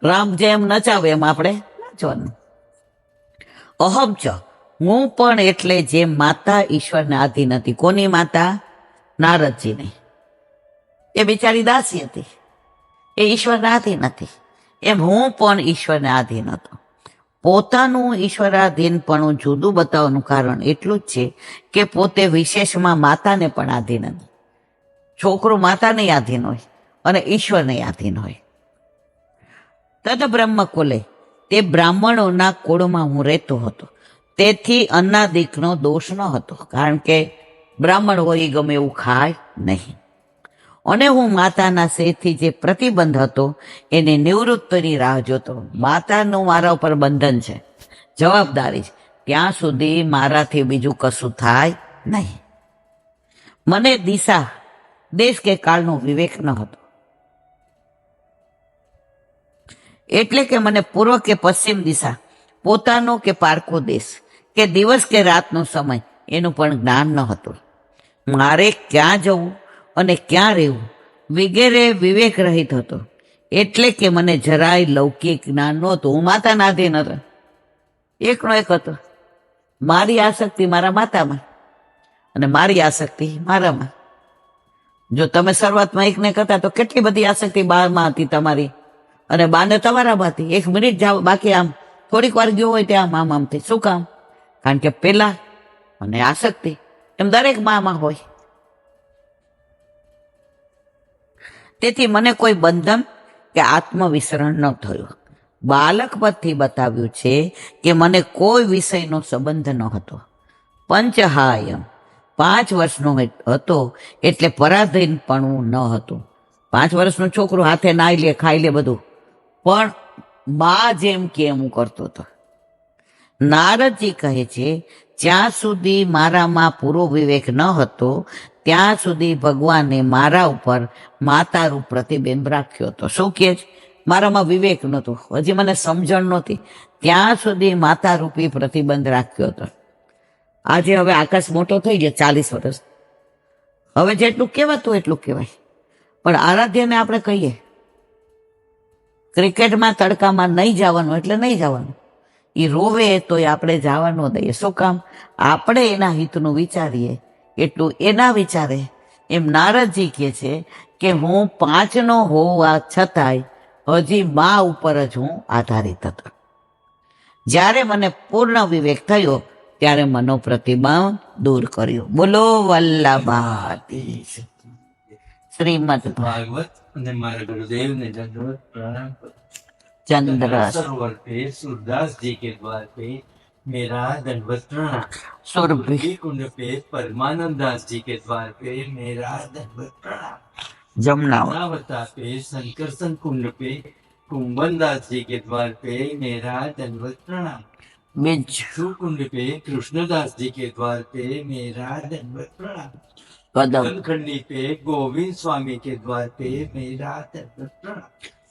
[SPEAKER 1] રામ જેમ નચાવે એમ આપણે નાચવાનું. અહમ ચ, હું પણ એટલે જેમ માતા ઈશ્વરને આધીન હતી. કોની માતા? નારદજીની. એ બિચારી દાસી હતી, એ ઈશ્વરને આધીન હતી. એમ હું પણ ઈશ્વરને આધીન હતો. પોતાનું ઈશ્વરાધીનપણું જુદું બતાવવાનું કારણ એટલું જ છે કે પોતે વિશેષમાં માતાને પણ આધીન હતી. છોકરો માતાને આધીન હોય અને ઈશ્વરને આધીન હોય. તદ બ્રહ્મ કુલે, તે બ્રાહ્મણોના કુળમાં હું રહેતો હતો, તેથી અન્નાદિકનો દોષ ન હતો, કારણ કે બ્રાહ્મણ હોય એ ગમે એવું ખાય નહીં. અને હું માતાના સેથી જે પ્રતિબંધ હતો એને નિવૃત્તિની રાહ જોતો. માતાનું મારા ઉપર બંધન છે, જવાબદારી છે, ત્યાં સુધી મારાથી બીજું કશું થાય નહીં. મને દિશા, દેશ કે કાળનો વિવેક ન હતો, એટલે કે મને પૂર્વ કે પશ્ચિમ દિશા, પોતાનો કે પારકો દેશ, કે દિવસ કે રાતનો સમય એનું પણ જ્ઞાન ન હતું. મારે ક્યાં જવું અને ક્યાં રહેવું વગેરે વિવેક રહિત હતો, એટલે કે મને જરાય લૌકિક જ્ઞાન નહોતું. હું માતાના આધીન હતો, એકનો એક હતો. મારી આસક્તિ મારા માતામાં અને મારી આસક્તિ મારામાં. જો તમે શરૂઆતમાં એકને કરતા તો કેટલી બધી આસક્તિ બામાં હતી તમારી, અને બાને તમારામાં હતી. 1 મિનિટ જાવ બાકી આમ થોડીક વાર ગયો હોય ત્યાં આમ આમ થઈ. શું કામ? કારણ કે પેલા અને આસક્તિ એમ દરેક મામાં હોય. તેથી મને કોઈ બંધન કે આત્મવિસરણ ન થયું. બાલક પરથી બતાવ્યું છે કે મને કોઈ વિષયનો સંબંધ ન હતો. પંચહાયમ 5 વર્ષનો હતો એટલે પરાધીનપણું ન હતું. 5 વર્ષનું છોકરું હાથે નાઈ લે, ખાઈ લે બધું, પણ માં જેમ કે હું કરતો હતો. નારદજી કહે છે, જ્યાં સુધી મારામાં પૂરો વિવેક ન હતો ત્યાં સુધી ભગવાને મારા ઉપર માતારૂપ પ્રતિબિંબ રાખ્યો હતો. શું કહે છે? મારામાં વિવેક નહોતો, હજી મને સમજણ નહોતી, ત્યાં સુધી માતારૂપી પ્રતિબંધ રાખ્યો હતો. આજે હવે આકાશ મોટો થઈ ગયો, 40 વર્ષ, હવે જેટલું કહેવાતું એટલું કહેવાય. પણ આરાધ્યને આપણે કહીએ ક્રિકેટમાં તડકામાં નહીં જવાનું એટલે નહીં જવાનું, એ રોવે તો આપણે જવા ન દઈએ. શું કામ? આપણે એના હિતનું વિચારીએ એટલું એના વિચારે. એમ નારદજી કહે છે કે હું 5નો હોવા છતાંય હજી મા ઉપર જ હું આધારિત હતો. જ્યારે મને પૂર્ણ વિવેક થયો ત્યારે મનો પ્રતિબંધ દૂર કર્યો. બોલો વલ્લભાધીશ. શ્રીમદ
[SPEAKER 2] ભાગવત અને મારા गुरुदेव ने दंडवत प्रणाम
[SPEAKER 1] चंद्र
[SPEAKER 2] सरोवर पे सूरदास जी के द्वार पे मेरा दंडवत प्रणाम।
[SPEAKER 1] सुरभि
[SPEAKER 2] कुंड पे परमानंद दास जी के द्वार पे मेरा दंडवत प्रणाम।
[SPEAKER 1] जमुनावत
[SPEAKER 2] जमुनावता पे संकर्षण कुंड पे कुंभन दास जी के द्वार पे मेरा दंडवत प्रणाम।
[SPEAKER 1] बिज
[SPEAKER 2] कुंड पे कृष्णदास जी के द्वार पे मेरा दंडवत प्रणाम।
[SPEAKER 1] कदम
[SPEAKER 2] खंडी पे गोविंद स्वामी के द्वार पे मेरा दंडवत प्रणाम।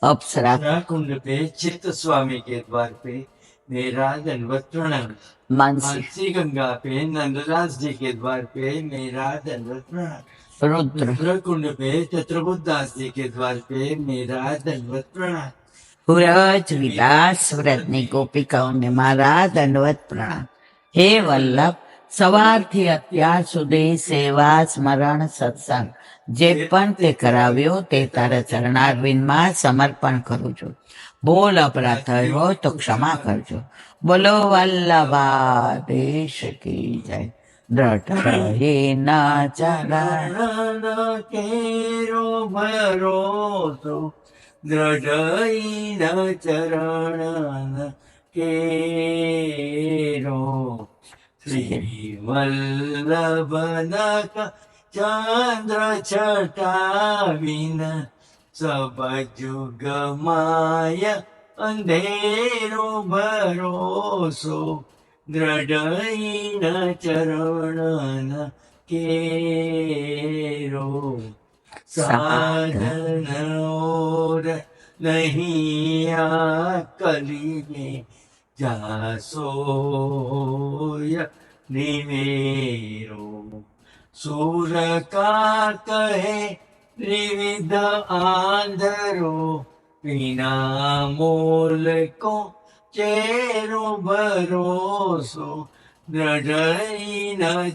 [SPEAKER 1] अप्सरा
[SPEAKER 2] कुंड पे चित्त स्वामी के द्वार पे मेरा दंडवत प्रणाम।
[SPEAKER 1] मानसी
[SPEAKER 2] मानसी गंगा पे नंददास जी के द्वार पे मेरा दंडवत प्रणाम।
[SPEAKER 1] रुद्र
[SPEAKER 2] कुंड पे चत्रबुद्ध दास जी के द्वार पे मेरा दंडवत प्रणाम।
[SPEAKER 1] વ્રજ વિલાસ વ્રતની ગોપિકાઓને મારા દંડવત પ્રણામ. હે વલ્લભ, સવારથી અત્યાર સુધી સેવા, સ્મરણ, સત્સંગ જે પણ તે કરાવ્યો તે તારા ચરણારવિંદમાં સમર્પણ કરું છું. ભૂલ અપરાધ થયો હોય તો ક્ષમા કરજો. બોલો વલ્લભાધીશ કી જય. દ્રઢ રહે ના ચરણ
[SPEAKER 2] કેરો ભરોસો દ્રઢ ચરણ કેરો શ્રી વલ્લભ ચંદ્ર છટાવીન સબ જુગ માય અંધેરો ભરોસો દ્રઢ ચરણ કેરો સાધન ઓર નહીં આ કલીને જાસોય નિમેરો સુર કા કહે ત્રિવિધ આંધરો વિના મોલ કો ચેરો ભરોસો દ્રઢ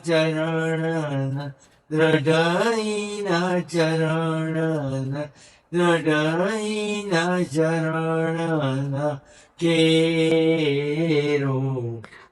[SPEAKER 2] ચરણ દ્રઢ ચરણ દ્રઢ ચરણ કેરો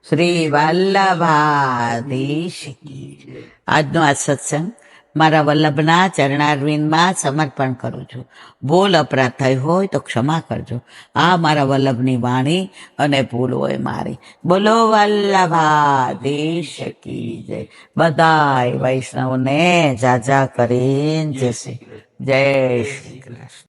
[SPEAKER 1] શ્રી વલ્લભાધીશ કી જય. આજનો આ સત્સંગ મારા વલ્લભના ચરણારવિંદમાં સમર્પણ કરું છું. ભૂલ અપરાધ થઈ હોય તો ક્ષમા કરજો. આ મારા વલ્લભની વાણી અને ભૂલ હોય મારી. બોલો વલ્લભાધીશ કી જય. બધાય વૈષ્ણવને જાજા કરીને જય શ્રી કૃષ્ણ.